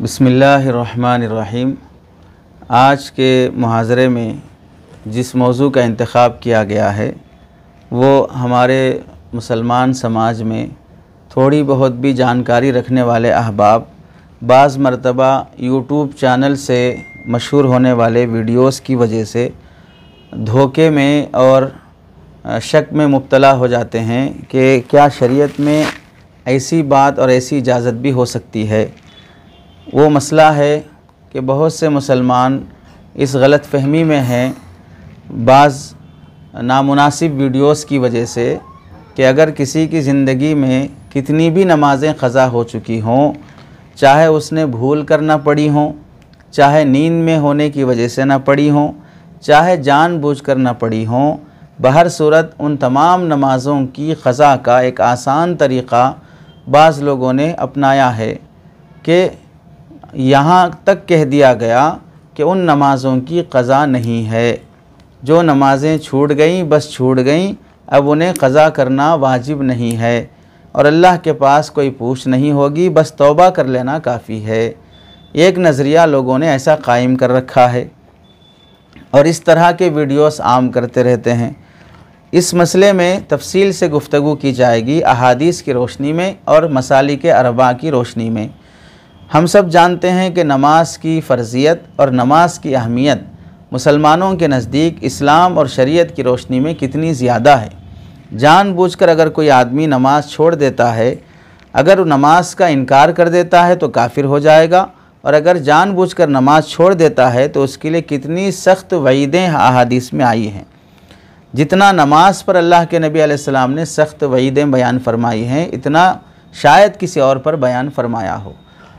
बिस्मिल्लाहिर्रहमानिर्रहीम। आज के मुहाज़रे में जिस मौजू का इंतख़ाब किया गया है वो हमारे मुसलमान समाज में थोड़ी बहुत भी जानकारी रखने वाले अहबाब बाज़ मरतबा यूट्यूब चैनल से मशहूर होने वाले वीडियोस की वजह से धोखे में और शक में मुब्तला हो जाते हैं कि क्या शरीयत में ऐसी बात और ऐसी इजाज़त भी हो सकती है। वो मसला है कि बहुत से मुसलमान इस गलत फ़हमी में हैं बाज़ नामुनासिब वीडियोस की वजह से कि अगर किसी की ज़िंदगी में कितनी भी नमाज़ें क़ज़ा हो चुकी हों, चाहे उसने भूल कर ना पढ़ी हों, चाहे नींद में होने की वजह से ना पढ़ी हों, चाहे जानबूझकर ना पढ़ी हों, बहर सूरत उन तमाम नमाज़ों की क़ज़ा का एक आसान तरीक़ा बाज़ लोगों ने अपनाया है कि यहाँ तक कह दिया गया कि उन नमाज़ों की क़ज़ा नहीं है। जो नमाज़ें छूट गईं बस छूट गईं, अब उन्हें क़ज़ा करना वाजिब नहीं है और अल्लाह के पास कोई पूछ नहीं होगी, बस तौबा कर लेना काफ़ी है। एक नज़रिया लोगों ने ऐसा कायम कर रखा है और इस तरह के वीडियोस आम करते रहते हैं। इस मसले में तफसील से गुफ्तगू की जाएगी अहादीस की रोशनी में और मसालिक अरबा की रोशनी में। हम सब जानते हैं कि नमाज की फ़र्ज़ियत और नमाज की अहमियत मुसलमानों के नज़दीक इस्लाम और शरीयत की रोशनी में कितनी ज़्यादा है। जानबूझकर अगर कोई आदमी नमाज छोड़ देता है, अगर नमाज का इनकार कर देता है तो काफिर हो जाएगा, और अगर जानबूझकर नमाज छोड़ देता है तो उसके लिए कितनी सख्त वईदें अहादीस में आई हैं। जितना नमाज पर अल्लाह के नबी अलैहिस्सलाम ने सख्त वईदें बयान फरमाई हैं, इतना शायद किसी और पर बयान फरमाया हो,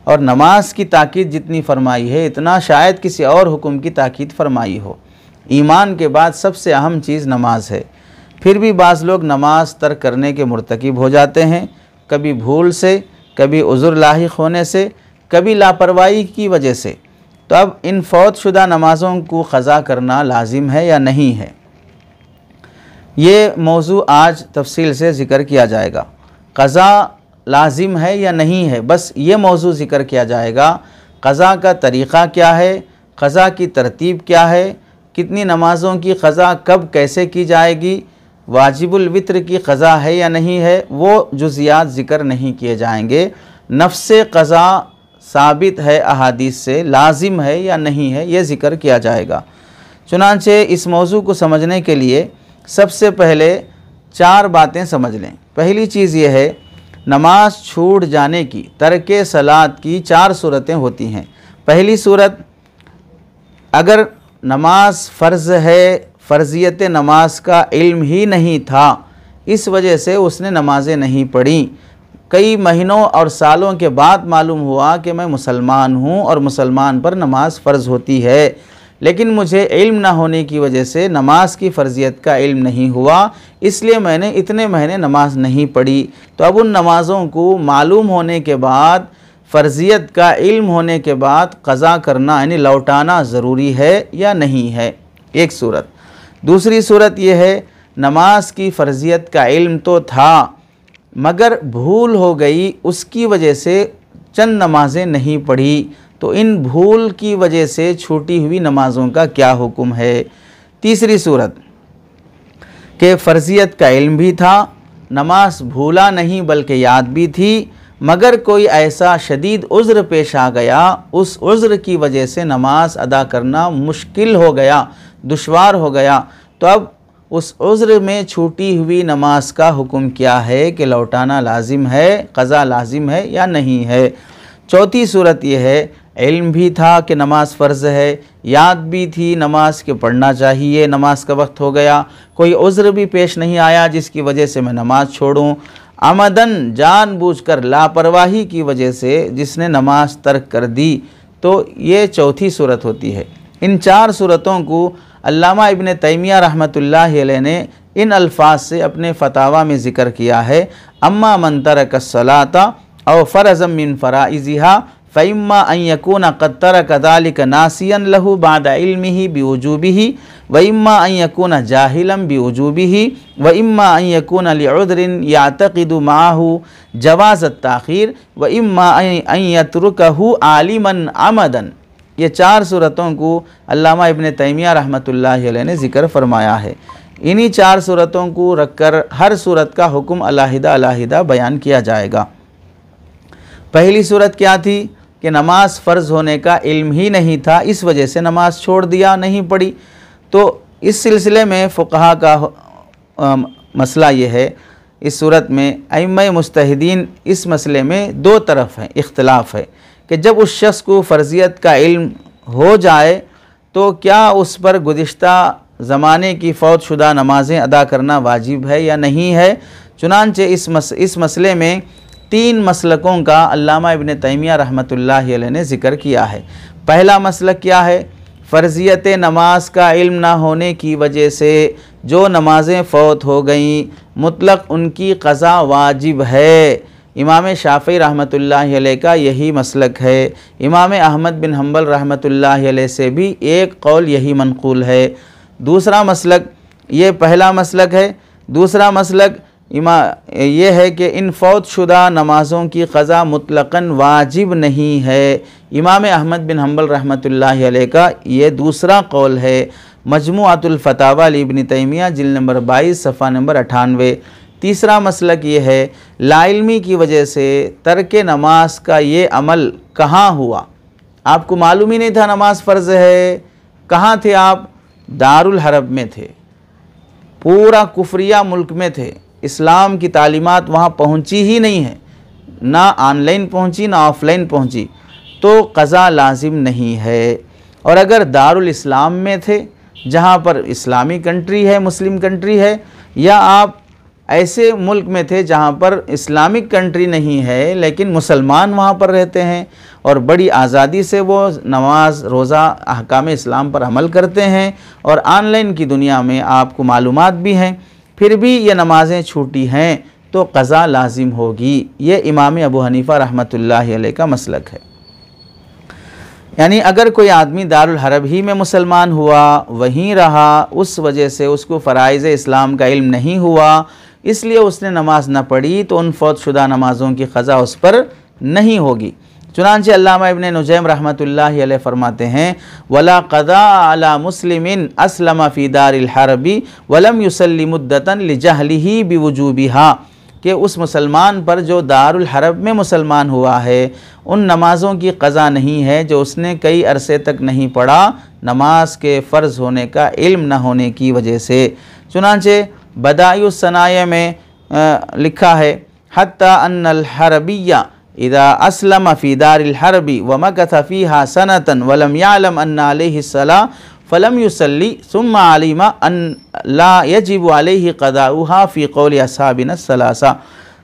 और नमाज की ताकीद जितनी फ़रमाई है इतना शायद किसी और हुक्म की ताकीद फ़रमाई हो। ईमान के बाद सबसे अहम चीज़ नमाज है। फिर भी बाज़ लोग नमाज तर्क करने के मुर्तकिब हो जाते हैं, कभी भूल से, कभी उज़ुर लाहिक होने से, कभी लापरवाही की वजह से। तो अब इन फ़ौत शुदा नमाज़ों को क़ज़ा करना लाजिम है या नहीं है, ये मौजू आज तफसील से ज़िक्र किया जाएगा। क़ज़ा लाजिम है या नहीं है, बस ये मौजू ज़िक्र किया जाएगा। क़ज़ा का तरीक़ा क्या है, क़ज़ा की तरतीब क्या है, कितनी नमाज़ों की क़ज़ा कब कैसे की जाएगी, वाजिबुल वित्र की क़ज़ा है या नहीं है, वो जुज़ियात ज़िक्र नहीं किए जाएंगे। नफ्स क़ज़ा साबित है अहादीस से, लाजिम है या नहीं है, ये ज़िक्र किया जाएगा। चुनांचे इस मौजू को समझने के लिए सबसे पहले चार बातें समझ लें। पहली चीज़ ये है, नमाज छूट जाने की, तर्के सलात की चार सूरतें होती हैं। पहली सूरत, अगर नमाज फ़र्ज़ है, फ़र्ज़ियत नमाज का इल्म ही नहीं था, इस वजह से उसने नमाज़ें नहीं पढ़ी। कई महीनों और सालों के बाद मालूम हुआ कि मैं मुसलमान हूँ और मुसलमान पर नमाज फ़र्ज़ होती है, लेकिन मुझे इल्म ना होने की वजह से नमाज की फ़र्ज़ियत का इल्म नहीं हुआ, इसलिए मैंने इतने महीने नमाज नहीं पढ़ी। तो अब उन नमाज़ों को मालूम होने के बाद, फ़र्ज़ियत का इल्म होने के बाद क़ज़ा करना यानी लौटाना ज़रूरी है या नहीं है, एक सूरत। दूसरी सूरत यह है, नमाज की फ़र्ज़ियत का इल्म तो था मगर भूल हो गई, उसकी वजह से चंद नमाज़ें नहीं पढ़ी, तो इन भूल की वजह से छूटी हुई नमाज़ों का क्या हुक्म है। तीसरी सूरत के फ़र्ज़ियत का इल्म भी था, नमाज भूला नहीं बल्कि याद भी थी, मगर कोई ऐसा शदीद उज़्र पेश आ गया, उस उज़्र की वजह से नमाज अदा करना मुश्किल हो गया, दुश्वार हो गया। तो अब उस उज़्र में छूटी हुई नमाज का हुक्म क्या है कि लौटाना लाजिम है, क़ज़ा लाजिम है या नहीं है। चौथी सूरत यह है, इल्म भी था कि नमाज फ़र्ज़ है, याद भी थी नमाज के पढ़ना चाहिए, नमाज का वक्त हो गया, कोई उज़्र भी पेश नहीं आया जिसकी वजह से मैं नमाज छोड़ूं, आमदन जानबूझकर लापरवाही की वजह से जिसने नमाज तर्क कर दी, तो ये चौथी सूरत होती है। इन चार सूरतों को अल्लामा इब्न तैमिया रहमतुल्लाहि अलैह ने इन अल्फाज से अपने फतावा में ज़िक्र किया है, अम्मा मन तरक सलाता औ फ़रज़म मिन फ़राइज़िहा फ़इम्मा अन यकून क़द तरक ज़ालिक नासियन लहू बाद इल्मिही बिवुजूबिही व इम्मा अन यकून जाहिलन बिवुजूबिही व इम्मा अन यकून लिउद्रिन यातक़िदु माहू जवाज़ अत-ताख़ीर व इम्मा अन यतरुकहू आलिमन अमदन। ये 4 सूरतों को अल्लामा इब्न तैमिया रहमतुल्लाहि अलैह ने ज़िक्र फरमाया है। इन्हीं 4 सूरतों को रखकर हर सूरत का हुक्म अलहदा अलहदा बयान किया जाएगा। पहली सूरत क्या थी कि नमाज फ़र्ज़ होने का इल्म ही नहीं था, इस वजह से नमाज छोड़ दिया, नहीं पढ़ी। तो इस सिलसिले में फ़ुक़हा का मसला ये है, इस सूरत में अइम्मा मुज्तहिदीन इस मसले में 2 तरफ हैं, इख्तिलाफ़ है कि जब उस शख्स को फ़र्ज़ियत का इल्म हो जाए तो क्या उस पर गुज़िश्ता ज़माने की फ़ौत शुदा नमाज़ें अदा करना वाजिब है या नहीं है। चुनांचे इस मसले में 3 मसलकों का अल्लामा इब्न तैमिया रहमतुल्लाहि अलैह ने ज़िक्र किया है। पहला मसलक क्या है, फ़र्ज़ियत नमाज का इल्म ना होने की वजह से जो नमाज़ें फ़ौत हो गईं मुतलक उनकी क़ज़ा वाजिब है। इमाम शाफ़ी रहमतुल्लाहि अलैह का यही मसलक है। इमाम अहमद बिन हम्बल रहमतुल्लाहि अलैह से भी एक कौल यही मनक़ूल है। दूसरा मसलक, ये पहला मसलक है। दूसरा मसलक ये है कि इन फ़ौत शुदा नमाज़ों की क़ज़ा मुतलक़न वाजिब नहीं है। इमाम अहमद बिन हम्बल रहमतुल्लाहि अलैह का ये दूसरा कौल है। मजमुअतुल फ़तावा इब्न तैमिया जिल्द नंबर 22 सफ़ा नंबर 98। तीसरा मसलक ये है, लाइल्मी की वजह से तर्क नमाज का ये अमल कहाँ हुआ, आपको मालूम ही नहीं था नमाज फ़र्ज़ है। कहाँ थे आप? दारुल हरब में थे, पूरा कुफ्रिया मुल्क में थे, इस्लाम की तालीमात वहाँ पहुँची ही नहीं है, ना ऑनलाइन पहुँची ना ऑफ़लाइन पहुँची, तो क़ज़ा लाजिम नहीं है। और अगर दारुल इस्लाम में थे जहाँ पर इस्लामी कंट्री है, मुस्लिम कंट्री है, या आप ऐसे मुल्क में थे जहाँ पर इस्लामिक कंट्री नहीं है लेकिन मुसलमान वहाँ पर रहते हैं और बड़ी आज़ादी से वो नमाज रोज़ा अहकाम इस्लाम पर अमल करते हैं और ऑनलाइन की दुनिया में आपको मालूमात भी हैं, फिर भी ये नमाज़ें छूटी हैं तो क़ज़ा लाजिम होगी। ये इमाम अबू हनीफ़ा रहमतुल्लाहि अलैह का मसलक है। यानी अगर कोई आदमी दारुल हरब ही में मुसलमान हुआ, वहीं रहा, उस वजह से उसको फ़राइज़ इस्लाम का इल्म नहीं हुआ, इसलिए उसने नमाज न पढ़ी, तो उन फ़ौत शुदा नमाज़ों की क़ज़ा उस पर नहीं होगी। चुनांचे अल्लामा इब्न नुजैम रहमतुल्लाहि अलैह फरमाते हैं, वला क़ज़ा अला मुस्लिमिन अस्लमा फ़ी दारिल हरबी वलम युसल्ली मुद्दतन लिजहलिही बिवुजूबिहा, कि उस मुसलमान पर जो दारुल हरब में मुसलमान हुआ है उन नमाज़ों की क़ज़ा नहीं है जो उसने कई अरसे तक नहीं पढ़ा, नमाज के फ़र्ज़ होने का इल्म न होने की वजह से। चुनांचे बदायुस सनाया में लिखा है, हत्ता अन्नल हरबिया इदा अस्लम फ़ी दारिल हरबी व मकथ फ़ीहा सनतन वलम यालम अन्ना अलैहि सला फ़लम युसल्ली सुम्मा अलिमा अन ला यजिब अलैहि क़ज़ाउहा फ़ी क़ौलि अस्हाबिना सलासा,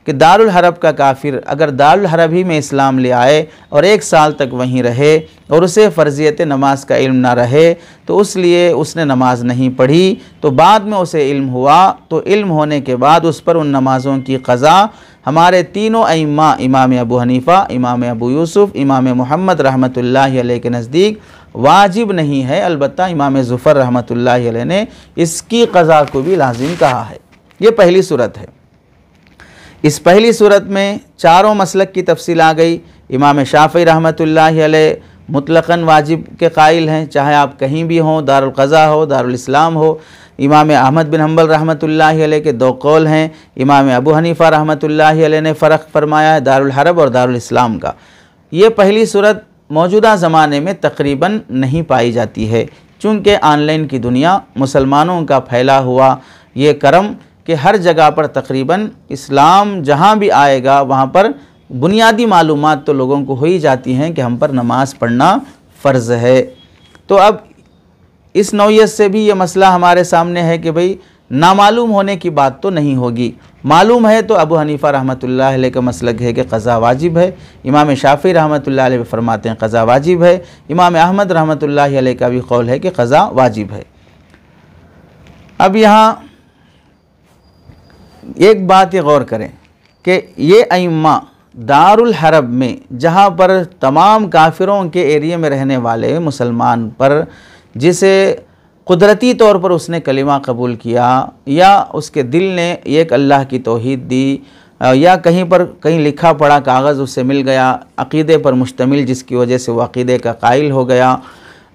कि दारुल हरब का काफिर अगर दारुल हरब ही में इस्लाम ले आए और 1 साल तक वहीं रहे और उसे फ़र्ज़ियत नमाज का इल्म ना रहे तो उस लिए उसने नमाज नहीं पढ़ी, तो बाद में उसे इल्म हुआ, तो इल्म होने के बाद उस पर उन नमाज़ों की क़ज़ा हमारे तीनों अइम्मा इमाम अबू हनीफ़ा, इमाम अबू यूसुफ़, इमाम मुहम्मद रहमतुल्लाहि अलैह के नज़दीक वाजिब नहीं है। अलबत्ता इमाम ज़ुफ़र रहमतुल्लाहि अलैह ने इसकी क़ज़ा को भी लाजिम कहा है। ये पहली सूरत है। इस पहली सूरत में चारों मसलक की तफसील आ गई। इमाम शाफ़ी रहमतुल्लाहि अलैह मुतलक़न वाजिब के कायल हैं, चाहे आप कहीं भी हों, दारुल क़ज़ा हो, दारुल इस्लाम हो। इमाम अहमद बिन हम्बल रहमतुल्लाहि अलैह के 2 कौल हैं। इमाम अबू हनीफ़ा रहमतुल्लाहि अलैह ने फ़र्क फरमाया है दारुल हरब और दारुल इस्लाम का। ये पहली सूरत मौजूदा ज़माने में तकरीबन नहीं पाई जाती है, चूँकि ऑनलाइन की दुनिया, मुसलमानों का फैला हुआ ये करम कि हर जगह पर तकरीबन इस्लाम जहाँ भी आएगा वहाँ पर बुनियादी मालूमात तो लोगों को हो ही जाती हैं कि हम पर नमाज पढ़ना फ़र्ज़ है। तो अब इस नौयत से भी ये मसला हमारे सामने है कि भाई नामालूम होने की बात तो नहीं होगी, मालूम है तो अबू हनीफ़ा रहमतुल्लाहि अलैह का मसलक है कि क़ज़ा वाजिब है। इमाम शाफ़ी रहमतुल्लाहि अलैह फरमाते हैं क़ज़ा वाजिब है। इमाम अहमद रहमतुल्लाहि अलैह का भी कौल है कि क़ज़ा वाजिब है। अब यहाँ एक बात ये गौर करें कि ये अइम्मा दारुल हरब में, जहाँ पर तमाम काफिरों के एरिया में रहने वाले मुसलमान पर जिसे कुदरती तौर पर उसने कलिमा कबूल किया या उसके दिल ने एक अल्लाह की तौहीद दी या कहीं लिखा पढ़ा कागज़ उससे मिल गया अक़ीदे पर मुश्तमिल, जिसकी वजह से वो अक़ीदे का कायल हो गया।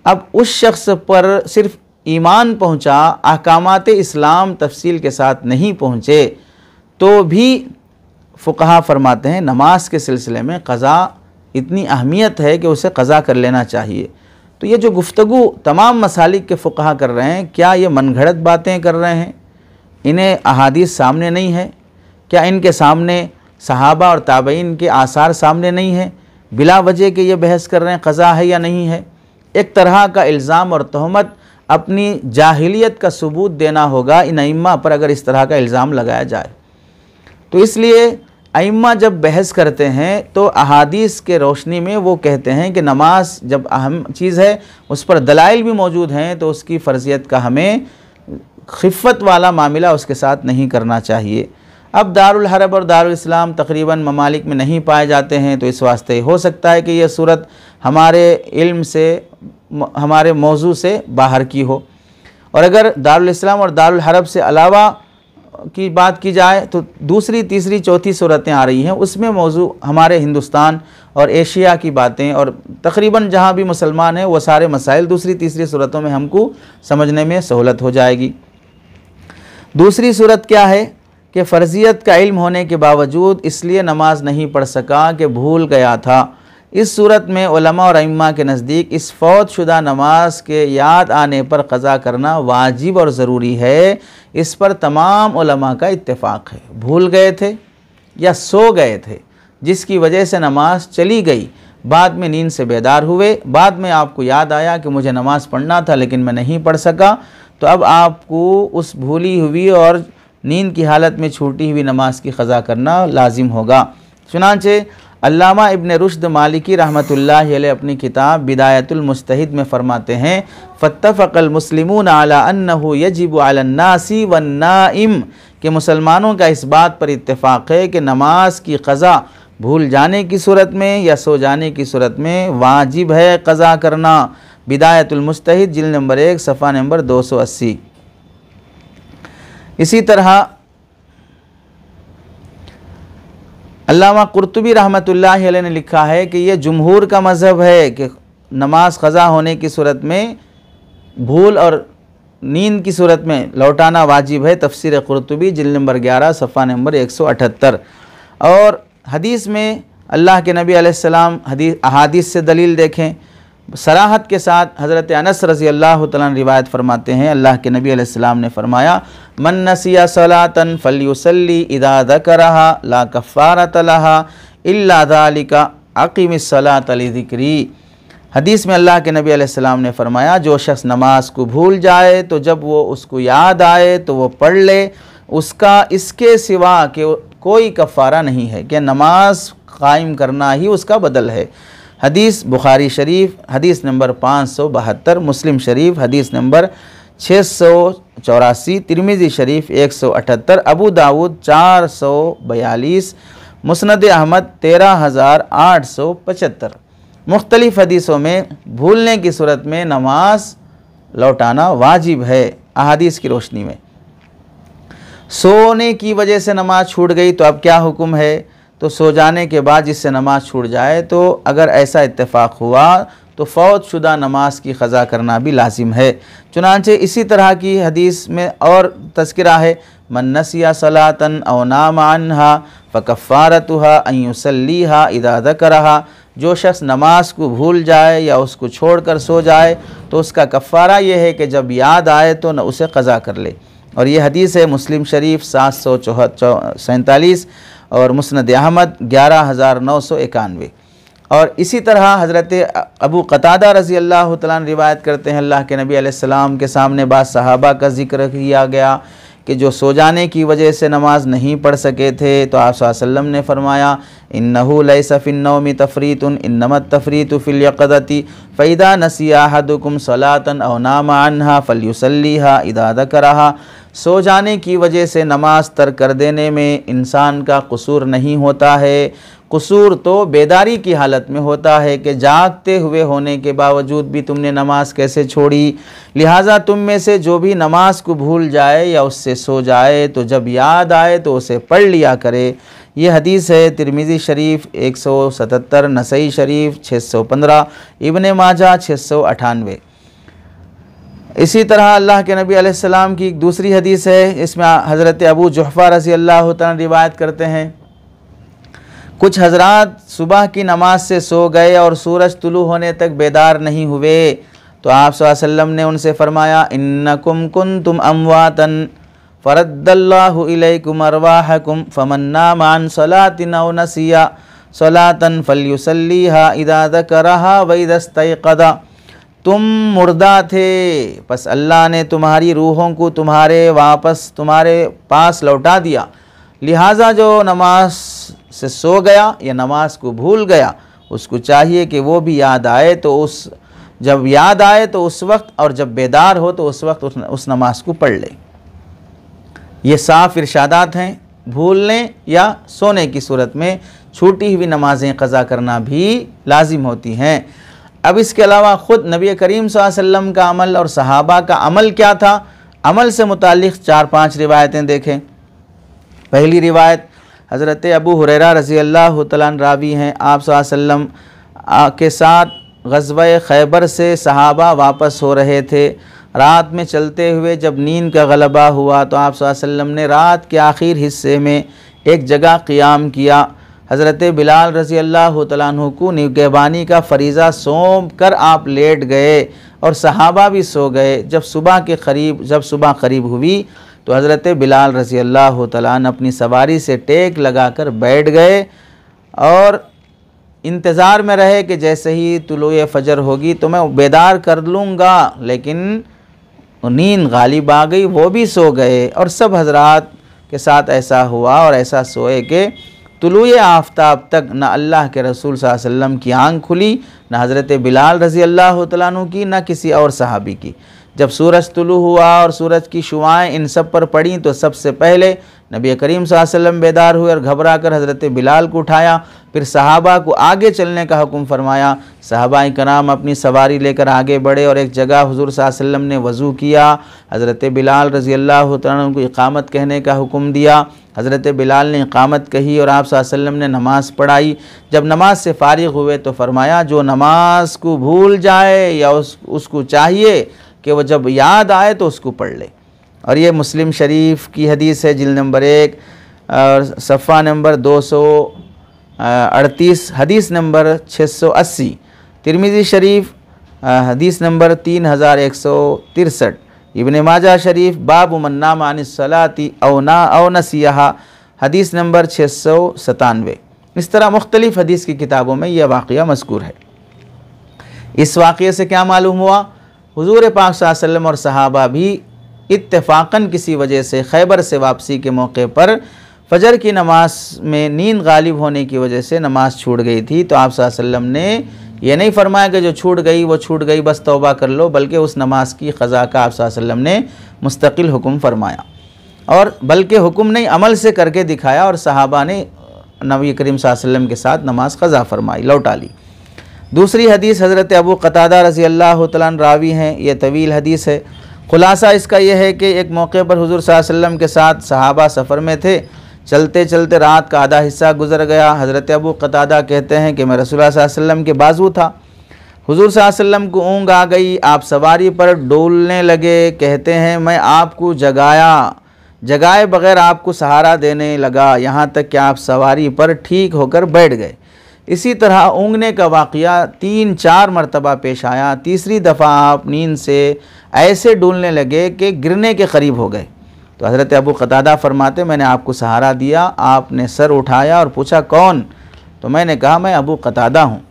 अब उस शख्स पर सिर्फ़ ईमान पहुँचा, अहकामात इस्लाम तफसील के साथ नहीं पहुँचे, तो भी फ़ुक़हा फरमाते हैं नमाज के सिलसिले में क़ज़ा इतनी अहमियत है कि उसे क़ज़ा कर लेना चाहिए। तो ये जो गुफ्तगू तमाम मसालिक के फ़ुक़हा कर रहे हैं, क्या ये मनगढ़ंत बातें कर रहे हैं? इन्हें अहादीस सामने नहीं है? क्या इनके सामने सहाबा और ताबईन के आसार सामने नहीं है? बिला वजह के ये बहस कर रहे हैं क़ज़ा है या नहीं है। एक तरह का इल्ज़ाम और तहमत, अपनी जाहिलियत का सबूत देना होगा इन अइम्मा पर अगर इस तरह का इल्ज़ाम लगाया जाए। तो इसलिए अइम्मा जब बहस करते हैं तो अहादीस के रोशनी में वो कहते हैं कि नमाज जब अहम चीज़ है, उस पर दलाइल भी मौजूद हैं, तो उसकी फ़र्ज़ियत का हमें खिफ़त वाला मामला उसके साथ नहीं करना चाहिए। अब दारुल हरब और दारुल इस्लाम तकरीबन ममालिक में नहीं पाए जाते हैं, तो इस वास्ते हो सकता है कि यह सूरत हमारे इल्म से, हमारे मौजू से बाहर की हो। और अगर दारुल इस्लाम और दारुल हरब से अलावा की बात की जाए तो दूसरी, तीसरी, चौथी सूरतें आ रही हैं, उसमें मौजू हमारे हिंदुस्तान और एशिया की बातें, और तकरीबन जहाँ भी मुसलमान हैं वो सारे मसाइल दूसरी, तीसरी सूरतों में हमको समझने में सहूलत हो जाएगी। दूसरी सूरत क्या है कि फ़र्ज़ियत का इल्म होने के बावजूद इसलिए नमाज नहीं पढ़ सका कि भूल गया था। इस सूरत में उलमा और अइम्मा के नज़दीक इस फ़ौत शुदा नमाज के याद आने पर क़ज़ा करना वाजिब और ज़रूरी है। इस पर तमाम उलमा का इत्तेफ़ाक है। भूल गए थे या सो गए थे, जिसकी वजह से नमाज चली गई, बाद में नींद से बेदार हुए, बाद में आपको याद आया कि मुझे नमाज़ पढ़ना था लेकिन मैं नहीं पढ़ सका, तो अब आपको उस भूली हुई और नींद की हालत में छूटी हुई नमाज की क़ज़ा करना लाजिम होगा। चुनांचे अल्लामा इब्न रुश्द मालिकी रहमतुल्लाहि अलैह अपनी किताब बिदायतुल मुज्तहिद में फरमाते हैं, फ़त्तफ़क़ल मुस्लिमून अला अन्नहु यजिबु अलन नासी वन नाइम, कि मुसलमानों का इस बात पर इत्तेफ़ाक़ है कि नमाज की क़ज़ा भूल जाने की सूरत में या सो जाने की सूरत में वाजिब है क़ज़ा करना। बिदायतुल मुज्तहिद जिल्द नंबर 1 सफ़ा नंबर 280। इसी तरह अल्लामा कुर्तुबी रहमतुल्लाहि अलैह ने लिखा है कि यह जुमहूर का मज़हब है कि नमाज क़ज़ा होने की सूरत में भूल और नींद की सूरत में लौटाना वाजिब है। तफसीर कुर्तुबी जिल्द नंबर 11 सफ़ा नंबर 178। और हदीस में अल्लाह के नबी अलैहिस्सलाम अहादीस से दलील देखें, सराहत के साथ हज़रत अनस रज़ी अल्लाह तआला रिवायत फरमाते हैं, अल्लाह के नबी अलैहिस्सलाम ने फरमाया, मन नसिया सलातन फल्युसल्ली इदा ज़करहा ला कफ़ारत लहा इल्ला ज़ालिका अक़िमिस सलात लिज़िक्री। हदीस में अल्लाह के नबी अलैहिस्सलाम ने फरमाया, जो शख्स नमाज को भूल जाए तो जब वो उसको याद आए तो वो पढ़ ले, उसका इसके सिवा के कोई कफ़ारा नहीं है, कि नमाज कायम करना ही उसका बदल है। हदीस बुखारी शरीफ हदीस नंबर 572, मुस्लिम शरीफ हदीस नंबर 684, तिरमिज़ी शरीफ 178, अबू दाऊद 442, मुस्नद अहमद 13875। मुख्तलिफ़ हदीसों में भूलने की सूरत में नमाज लौटाना वाजिब है। अहादीस की रोशनी में सोने की वजह से नमाज छूट गई तो अब क्या हुक्म है? तो सो जाने के बाद जिससे नमाज छूट जाए, तो अगर ऐसा इत्तेफाक हुआ तो फ़ौत शुदा नमाज की क़ज़ा करना भी लाजिम है। चुनांचे इसी तरह की हदीस में और तज़किरा है, मन नसिया सलातन औ नाम अन्हा फ़कफ़ारतुहा अन युसल्लीहा इज़ा ज़करहा। जो शख्स नमाज को भूल जाए या उसको छोड़कर सो जाए तो उसका कफ़ारा ये है कि जब याद आए तो न उसे क़ज़ा कर ले। और ये हदीस है मुस्लिम शरीफ 747 और मुस्नद अहमद 11991। और इसी तरह हज़रत अबू क़तादा रज़ी अल्लाह तआला रिवायत करते हैं, अल्लाह के नबी अलैहिस्सलाम के सामने बाद सहाबा का ज़िक्र किया गया कि जो सो जाने की वजह से नमाज नहीं पढ़ सके थे, तो आप सल्लल्लाहु अलैहि वसल्लम ने फरमाया, इन्नहु लैसा फिन्नौमि तफ़रीतुन इन्नमत तफ़रीतु फ़िल यक़ज़ति फ़इज़ा नसिया अहदुकुम सलातन औ नामा अन्हा फ़ल्युसल्लिहा इज़ा ज़करहा। सो जाने की वजह से नमाज तर्क कर देने में इंसान का कसूर नहीं होता है। कसूर तो बेदारी की हालत में होता है कि जागते हुए होने के बावजूद भी तुमने नमाज कैसे छोड़ी। लिहाजा तुम में से जो भी नमाज को भूल जाए या उससे सो जाए तो जब याद आए तो उसे पढ़ लिया करे। ये हदीस है तिरमिज़ी शरीफ 177, नसई शरीफ 615, इब्न माजा 698। इसी तरह अल्लाह के नबी अलैहिस्सलाम की एक दूसरी हदीस है, इसमें हज़रत अबू जुहफ़ा रज़ी अल्लाह तआला रिवायत करते हैं, कुछ हजरात सुबह की नमाज से सो गए और सूरज तुलू होने तक बेदार नहीं हुए, तो आप सल्लल्लाहु अलैहि वसल्लम ने उनसे फरमाया, इन्नकुम कुंतुम अमवातन फ़रद्दल्लाहु इलैकुम अरवाहकुम फमन नामा अन सलातिन औ नसिया सलातन फल्युसल्लीहा इज़ा ज़करहा व इज़ा इस्तयक़ज़ा। तुम मुर्दा थे, बस अल्लाह ने तुम्हारी रूहों को तुम्हारे पास लौटा दिया, लिहाजा जो नमाज से सो गया या नमाज को भूल गया उसको चाहिए कि वो भी याद आए तो जब याद आए तो उस वक्त, और जब बेदार हो तो उस वक्त उस नमाज को पढ़ ले। ये साफ़ इरशादात हैं। भूलने या सोने की सूरत में छूटी हुई नमाजें क़ज़ा करना भी लाजिम होती हैं। अब इसके अलावा ख़ुद नबी करीम सल्लल्लाहु अलैहि वसल्लम का अमल और सहाबा का अमल क्या था, अमल से मुताल्लिक़ 4-5 रिवायतें देखें। पहली रिवायत हज़रत अबू हुरैरा रज़ी अल्लाह तआला अन्हु रावी हैं, आप सल्लल्लाहु अलैहि वसल्लम के साथ ग़ज़वा खैबर से सहाबा वापस हो रहे थे। रात में चलते हुए जब नींद का गलबा हुआ तो आप सल्लल्लाहु अलैहि वसल्लम ने रात के आखिर हिस्से में एक जगह क़ियाम किया। हज़रत बिलाल रज़ी अल्लाह तआला अन्हु को निगहबानी का फ़रीज़ा सौंप कर आप लेट गए और सहाबा भी सो गए। जब सुबह करीब हुई तो हज़रत बिलाल रज़ी अल्लाह तआला अन्हु अपनी सवारी से टेक लगाकर बैठ गए और इंतज़ार में रहे कि जैसे ही तुलूए फ़जर होगी तो मैं बेदार कर लूँगा, लेकिन नींद गालिब आ गई, वो भी सो गए। और सब हज़रात के साथ ऐसा हुआ और ऐसा सोए कि तुलूए आफ्ताब तक न अल्लाह के रसूल सल्लल्लाहु अलैहि वसल्लम की आँख खुली, न हज़रत बिलाल रज़ी अल्लाह तआला अन्हु की, न किसी और सहाबी की। जब सूरज तुलू हुआ और सूरज की शुआएँ इन सब पर पड़ी तो सबसे पहले नबी करीम सल्लल्लाहु अलैहि वसल्लम बेदार हुए और घबरा कर हज़रत बिलाल को उठाया। फिर सहाबा को आगे चलने का हुक्म फरमाया। सहाबाए कराम अपनी सवारी लेकर आगे बढ़े और एक जगह हुज़ूर सल्लल्लाहु अलैहि वसल्लम ने वज़ू किया। हज़रत बिलाल रज़ी अल्लाह तआला अन्हु को इक़ामत कहने का हुक्म दिया। हज़रत बिलाल ने इक़ामत कही और आप सल्लल्लाहु अलैहि वसल्लम ने नमाज़ पढ़ाई। जब नमाज से फ़ारिग़ हुए तो फरमाया, जो नमाज को भूल जाए या उसको चाहिए कि वह जब याद आए तो उसको पढ़ ले। और ये मुस्लिम शरीफ की हदीस है, जिल्द नंबर 1 और सफ़ा नंबर 238, हदीस नंबर 680। तिरमिज़ी शरीफ हदीस नंबर 3163। इब्न माजा शरीफ बाब मन नामा अनिस सलाती औ नसियहा, हदीस नंबर 697। इस तरह मुख्तलिफ़ हदीस की किताबों में यह वाक़या मज़कूर है। इस वाक़े से क्या मालूम हुआ, हुज़ूर पाक सल्लल्लाहु अलैहि वसल्लम और सहाबा भी इत्तेफ़ाक़न किसी वजह से खैबर से वापसी के मौके पर फ़जर की नमाज में नींद गालिब होने की वजह से नमाज छूट गई थी। तो आप सल्लल्लाहु अलैहि वसल्लम ने यह नहीं फरमाया कि जो छूट गई वो छूट गई, बस तौबा कर लो, बल्कि उस नमाज की क़ज़ा का आप सल्लल्लाहु अलैहि वसल्लम ने मुस्तकिल हुक्म फरमाया और बल्कि हुक्म नहीं अमल से करके दिखाया और सहाबा ने नबी करीम सल्लल्लाहु अलैहि वसल्लम के साथ नमाज क़ज़ा फरमाई, लौटा ली। दूसरी हदीस हज़रत अबू क़तादा रज़ी अल्लाह तआला अन्हु रावी हैं, यह तवील हदीस है। ख़ुलासा इसका यह है कि एक मौके पर हुज़ूर सल्लल्लाहु अलैहि वसल्लम के साथ सहाबा सफ़र में थे। चलते चलते रात का आधा हिस्सा गुज़र गया। हज़रत अबू क़तादा कहते हैं कि मैं रसूलुल्लाह सल्लल्लाहु अलैहि वसल्लम के बाजू था। हुज़ूर सल्लल्लाहु अलैहि वसल्लम को ऊँघ आ गई, आप सवारी पर डोलने लगे। कहते हैं मैं आपको जगाए बग़ैर आपको सहारा देने लगा, यहाँ तक कि आप सवारी पर ठीक होकर बैठ गए। इसी तरह ऊँघने का वाक़या 3-4 मरतबा पेश आया। तीसरी दफ़ा आप नींद से ऐसे डूलने लगे कि गिरने के करीब हो गए। तो हज़रत अबू क़तादा फरमाते, मैंने आपको सहारा दिया, आपने सर उठाया और पूछा कौन, तो मैंने कहा मैं अबू क़तादा हूँ।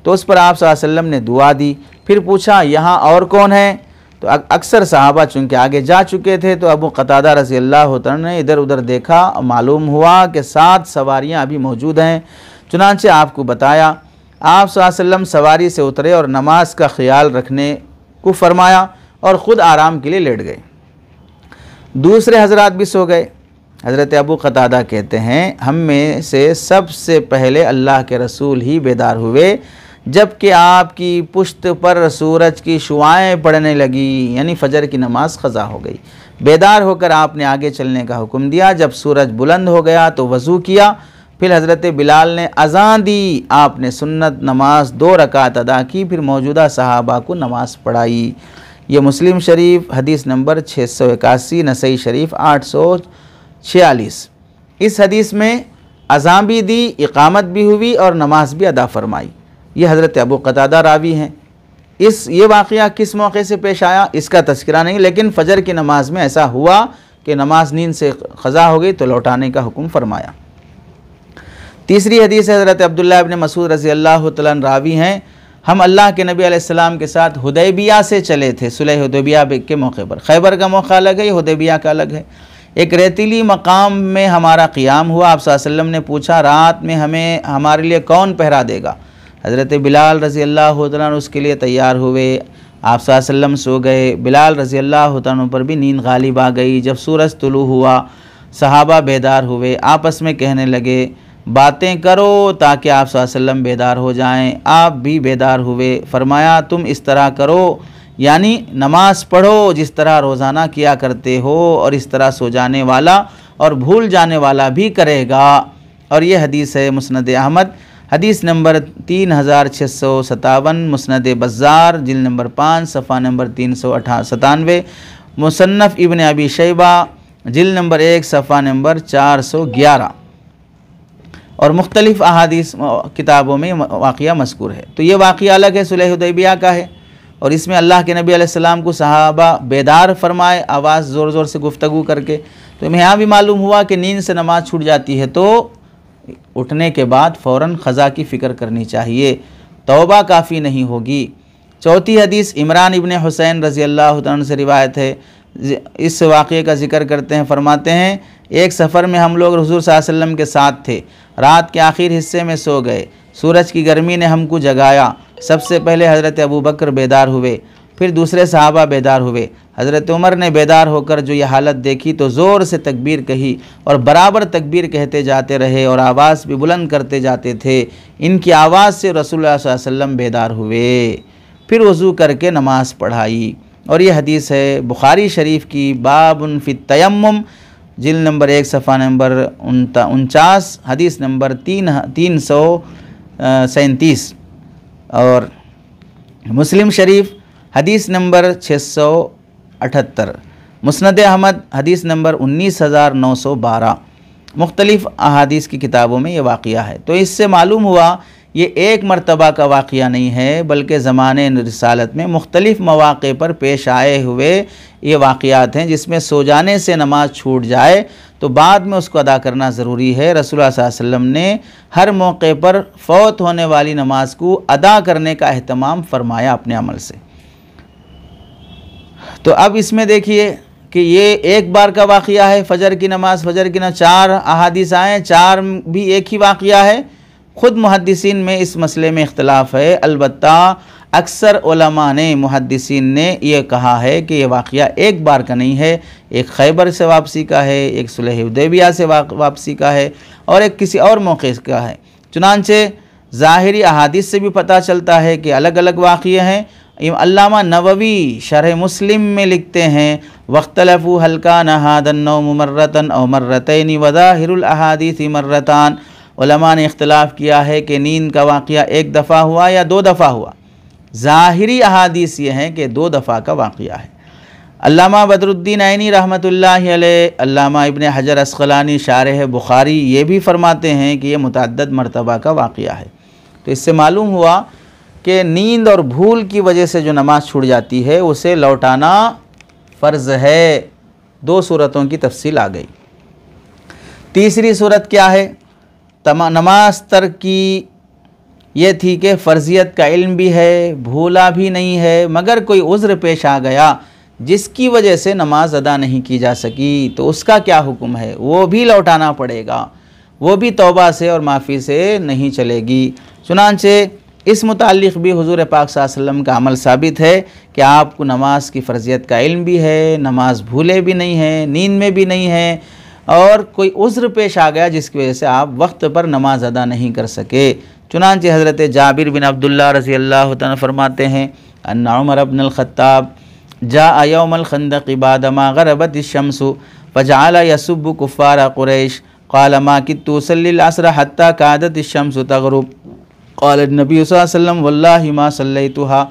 तो उस पर आप सल्लल्लाहु अलैहि वसल्लम ने दुआ दी। फिर पूछा यहाँ और कौन है, तो अक्सर सहाबा चूँकि आगे जा चुके थे तो अबू क़तादा रज़ी अल्लाह तआला ने इधर उधर देखा, मालूम हुआ कि 7 सवारियाँ अभी मौजूद हैं। चुनांचे आपको बताया। आप सल्लल्लाहु अलैहि वसल्लम सवारी से उतरे और नमाज का ख्याल रखने को फरमाया और ख़ुद आराम के लिए लेट गए। दूसरे हजरात भी सो गए। हज़रत अबू क़तादा कहते हैं हम में से सबसे पहले अल्लाह के रसूल ही बेदार हुए जबकि आपकी पुश्त पर सूरज की शुआएं पड़ने लगी, यानी फ़जर की नमाज क़ज़ा हो गई। बेदार होकर आपने आगे चलने का हुक्म दिया। जब सूरज बुलंद हो गया तो वज़ू किया। फिर हज़रत बिलाल ने अज़ान दी, आपने सुन्नत नमाज 2 रकात अदा की, फिर मौजूदा सहाबा को नमाज पढ़ाई। ये मुस्लिम शरीफ हदीस नंबर 681, नसई शरीफ 846। इस हदीस में अज़ान भी दी, इक़ामत भी हुई और नमाज भी अदा फरमाई। ये हज़रत अबू क़तादा रावी हैं। ये वाक़या किस मौके से पेश आया इसका तज़किरा नहीं, लेकिन फ़जर की नमाज में ऐसा हुआ कि नमाज नींद से क़ज़ा हो गई तो लौटाने का हुक्म फरमाया। तीसरी हदीस हज़रत अब्दुल्लाह इब्न मसूद रज़ी अल्लाह तआला अन्हु रावी हैं, हम अल्लाह के नबी अलैहिस्सलाम के साथ हुदैबिया से चले थे, सुलह हुदैबिया के मौके पर। खैबर का मौका अलग है, हुदैबिया का अलग है। एक रेतीली मकाम में हमारा क़ियाम हुआ। आप सल्लल्लाहु अलैहि वसल्लम ने पूछा, रात में हमारे लिए कौन पहरा देगा? हज़रत बिलाल रज़ी अल्लाह तआला अन्हु उसके लिए तैयार हुए। आप सल्लल्लाहु अलैहि वसल्लम सो गए। बिलाल रज़ी अल्लाह तआला अन्हु पर भी नींद गालिब आ गई। जब सूरज तुलू हुआ, सहाबा बेदार हुए, आपस में कहने लगे, बातें करो ताकि आप सल्लल्लाहु अलैहि वसल्लम बेदार हो जाएं। आप भी बेदार हुए। फरमाया, तुम इस तरह करो, यानी नमाज पढ़ो जिस तरह रोज़ाना किया करते हो, और इस तरह सो जाने वाला और भूल जाने वाला भी करेगा। और ये हदीस है मुस्नद अहमद, हदीस नंबर 3657, मुस्नद बज़्ज़ार जिल्द नंबर 5 सफ़ा नंबर 397, मुसन्नफ़ इब्न अबी शैबा जिल्द नंबर 1 सफ़ा नंबर 411 और मुख्तलिफ़ अहादीस किताबों में वाक़या मज़कूर है। तो ये वाक़या अलग है, सुलह हुदैबिया का है, और इसमें अल्लाह के नबी अलैहिस्सलाम को सहाबा बेदार फरमाए आवाज़ ज़ोर ज़ोर से गुफ्तगू करके। तो हमें यहाँ भी मालूम हुआ कि नींद से नमाज छूट जाती है तो उठने के बाद फ़ौरन क़ज़ा की फ़िक्र करनी चाहिए, तौबा काफ़ी नहीं होगी। चौथी हदीस इमरान इब्न हुसैन रज़ी अल्लाह तआला से रिवायत है। इस वाक़े का ज़िक्र करते हैं, फरमाते हैं, एक सफ़र में हम लोग हुज़ूर सल्लल्लाहु अलैहि वसल्लम के साथ थे। रात के आखिर हिस्से में सो गए। सूरज की गर्मी ने हमको जगाया। सबसे पहले हज़रत अबू बकर बेदार हुए, फिर दूसरे सहाबा बेदार हुए। हज़रत उमर ने बेदार होकर जो यह हालत देखी तो ज़ोर से तकबीर कही और बराबर तकबीर कहते जाते रहे और आवाज़ भी बुलंद करते जाते थे। इनकी आवाज़ से रसूलुल्लाह सल्लल्लाहु अलैहि वसल्लम बेदार हुए, फिर वज़ू करके नमाज़ पढ़ाई। और ये हदीस है बुखारी शरीफ की, बाबुन फ़ी तयम्मुम जिल्द नंबर 1 सफ़ा नंबर 49, हदीस नंबर 337, और मुस्लिम शरीफ हदीस नंबर 678, मुस्नद अहमद हदीस नंबर 19912। मुख्तलिफ़ अहादीस की किताबों में ये वाक़या है। तो इससे मालूम हुआ ये एक मरतबा का वाक़या नहीं है, बल्कि ज़माने रिसालत में मुख्तलिफ़ मौक़े पर पेश आए हुए ये वाक़यात हैं, जिसमें सो जाने से नमाज छूट जाए तो बाद में उसको अदा करना ज़रूरी है। रसूलुल्लाह सल्लल्लाहु अलैहि वसल्लम ने हर मौके पर फ़ौत होने वाली नमाज को अदा करने का अहतमाम फरमाया अपने अमल से। तो अब इसमें देखिए कि ये एक बार का वाक़या है, फ़जर की नमाज, फ़जर की 4 अहादीस आए, 4 भी एक ही वाक़या है। ख़ुद मुहद्दिसीन में इस मसले में इख्तलाफ है, अलबत्ता अक्सर उलमा ने, मुहद्दिसीन ने यह कहा है कि यह वाक़या एक बार का नहीं है, एक खैबर से वापसी का है, एक सुलह हुदैबिया से वापसी का है, और एक किसी और मौके का है। चुनांचे ज़ाहिरी अहादीस से भी पता चलता है कि अलग अलग वाक़ये हैं। अल्लामा नववी शरह मुस्लिम में लिखते हैं, वख्तलफ़ू हल्का नहादन नौम मर्रतन और मर्रतैनी वज़ाहिरुल अहादीस मर्रतान। उलमा ने इख्तलाफ किया है कि नींद का वाक़या एक दफ़ा हुआ या 2 दफ़ा हुआ। ज़ाहिरी अहादीस ये हैं कि 2 दफ़ा का वाक़या है। अल्लामा बदरुद्दीन ऐनी रहमतुल्लाहि अलैह, अल्लामा इब्न हजर अस्क़लानी शारह बुखारी ये भी फरमाते हैं कि ये मुतअद्दिद मरतबा का वाक़या है। तो इससे मालूम हुआ कि नींद और भूल की वजह से जो नमाज छूट जाती है उसे लौटाना फ़र्ज़ है। 2 सूरतों की तफसील आ गई। तीसरी सूरत क्या है? नमाज तर्क की ये थी कि फ़र्ज़ियत का इल्म भी है, भूला भी नहीं है, मगर कोई उज़्र पेश आ गया जिसकी वजह से नमाज अदा नहीं की जा सकी, तो उसका क्या हुक्म है? वो भी लौटाना पड़ेगा, वो भी तौबा से और माफ़ी से नहीं चलेगी। चुनांचे इस मुताल्लिक़ भी हुज़ूर पाक सल्लल्लाहु अलैहि वसल्लम का अमल साबित है कि आपको नमाज की फ़र्ज़ियत का इल्म भी है, नमाज भूले भी नहीं है, नींद में भी नहीं है, और कोई उज़्र पेश आ गया जिसकी वजह से आप वक्त पर नमाज अदा नहीं कर सके। चुनांचे हज़रत जाबिर बिन अब्दुल्लाह रज़ी अल्लाह तआला फरमाते हैं अन्ना उमर इब्न अल-खत्ताब जाअ यौमल खंदक़ बादमा ग़रबत अश-शम्सु फजअल यसुब्बु कुफ़्फ़ार क़ुरैश क़ाल मा कित्तु उसल्लिल अस्र हत्ता कादत अश-शम्सु तग़रुब क़ाल नबी सल्लल्लाहु अलैहि वसल्लम वल्लाहि मा सल्लैतुहा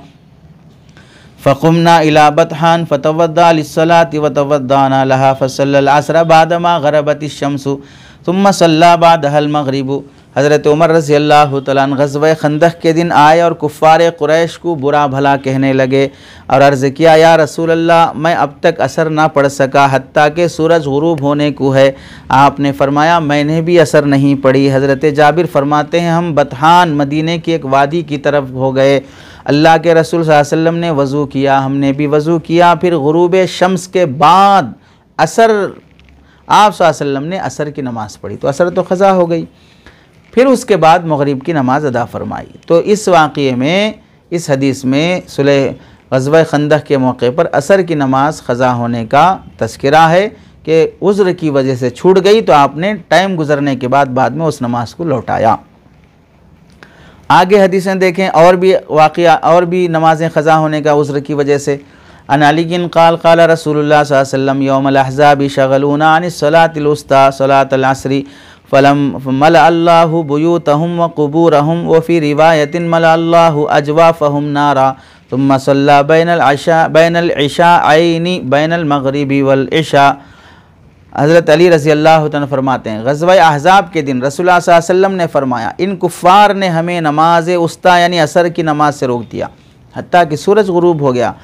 फ़क़ुमना इला बतहान फ़तवद्दा लिस्सलाति वतवद्दाना लहा फ़सल्लल अस्र बादमा ग़रबत अश-शम्सु सुम्मा सल्ला बादहल मग़रिबु। हज़रत उमर रज़ी अल्लाह तआला अन्हु ग़ज़वा खंदक़ के दिन आए और कुफ़ार क़ुरैश को बुरा भला कहने लगे और अर्ज़ किया, या रसूल अल्लाह, मैं अब तक असर ना पढ़ सका हत्ता कि सूरज ग़ुरूब होने को है। आपने फरमाया मैंने भी असर नहीं पढ़ी। हज़रत जाबिर फरमाते हैं हम बतहान मदीने की एक वादी की तरफ हो गए। अल्लाह के रसूल सल्लल्लाहु अलैहि वसल्लम ने वज़ू किया, हमने भी वज़ू किया। फिर ग़ुरूब शम्स के बाद असर आप सल्लल्लाहु अलैहि वसल्लम ने असर की नमाज़ पढ़ी तो असर तो ख़ज़ा हो गई। फिर उसके बाद मग़रिब की नमाज़ अदा फरमाई। तो इस वाक़ये में, इस हदीस में सुलह ग़ज़वा खंदक़ के मौके पर असर की नमाज़ ख़ज़ा होने का तज़किरा है कि उज़्र की वजह से छूट गई तो आपने टाइम गुज़रने के बाद में उस नमाज को लौटाया। आगे हदीसें देखें, और भी वाक़या और भी नमाज़ें ख़ज़ा होने का उज़्र की वजह से। अन अलीन क़ाल क़ाल रसूलुल्लाह सल्लल्लाहु अलैहि वसल्लम यौमल अहज़ाब शग़लूना अनिस सलातिल उस्ता सलातल अस्री फ़लम मलअल्लाहु बुयूतहुम व क़ुबूरहुम व फ़ी रिवायतिन मलअल्लाहु अजवाफ़हुम नारा सुम्मा सल्ला बैनल इशाअैनि बैनल मग़रिबि वल इशा। हज़रत अली रज़ी अल्लाह तआला फरमाते हैं ग़ज़वा अहज़ाब के दिन रसूलुल्लाह सल्लल्लाहु अलैहि वसल्लम ने फरमाया, इन कुफ़ार ने हमें नमाज उस्ता यानी असर की नमाज से रोक दिया हत्ता कि सूरज ग़ुरूब हो गया।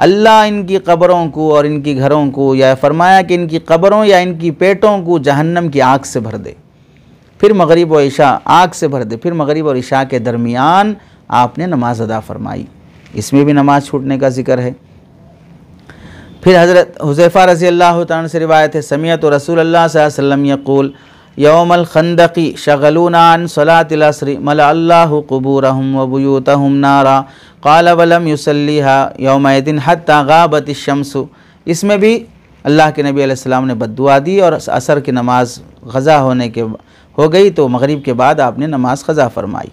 अल्लाह इनकी कब्रों को और इनकी घरों को, या फरमाया कि इनकी कब्रों या इनकी पेटों को जहन्नम की आग से भर दे। फिर मग़रिब और इशा आग से भर दे। फिर मग़रिब और इशा के दरमियान आपने नमाज अदा फरमाई। इसमें भी नमाज छूटने का ज़िक्र है। फिर हज़रत हुज़ैफ़ा रज़ी अल्लाह तआला से रिवायत है, समिअतु रसूलल्लाह सल्लल्लाहु अलैहि वसल्लम यक़ूल यौमल खंदक़ी शग़लूना अन सलातिल अस्री मलअल्लाहु क़ुबूरहुम व बुयूतहुम नारा क़ाल वलम युसल्लिहा यौमइदिन हत्ता ग़ाबत अश-शम्सु। इसमें भी अल्लाह के नबी अलैहिस्सलाम ने बद्दुआ दी और असर की नमाज क़ज़ा हो गई तो मग़रिब के बाद आपने नमाज क़ज़ा फरमाई।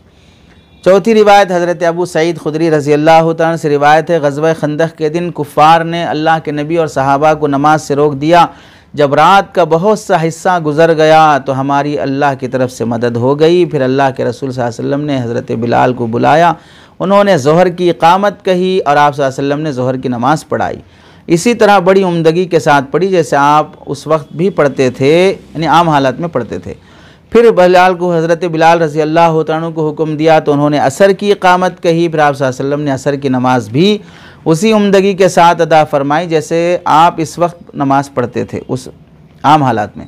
चौथी रिवायत हज़रत अबू सईद खुदरी रज़ी अल्लाह तआला से रिवायत है, ग़ज़वा खंदक़ के दिन कुफ़ार ने अल्लाह के नबी और सहाबा को नमाज से रोक दिया। जब रात का बहुत सा हिस्सा गुज़र गया तो हमारी अल्लाह की तरफ से मदद हो गई। फिर अल्लाह के रसूल सल्लल्लाहु अलैहि वसल्लम ने हज़रत बिलाल को बुलाया, उन्होंने ज़ोहर की इक़ामत कही और आप सल्लल्लाहु अलैहि वसल्लम ने ज़ोहर की नमाज़ पढ़ाई। इसी तरह बड़ी उम्दगी के साथ पढ़ी जैसे आप उस वक्त भी पढ़ते थे, यानी आम हालत में पढ़ते थे। फिर बिलाल को हज़रत बिलाल रज़ी अल्लाह तआला को हुक्म दिया तो उन्होंने असर की इक़ामत कही। फिर आप सल्लल्लाहु अलैहि वसल्लम ने असर की नमाज़ भी उसी उम्दगी के साथ अदा फरमाई जैसे आप इस वक्त नमाज़ पढ़ते थे उस आम हालात में।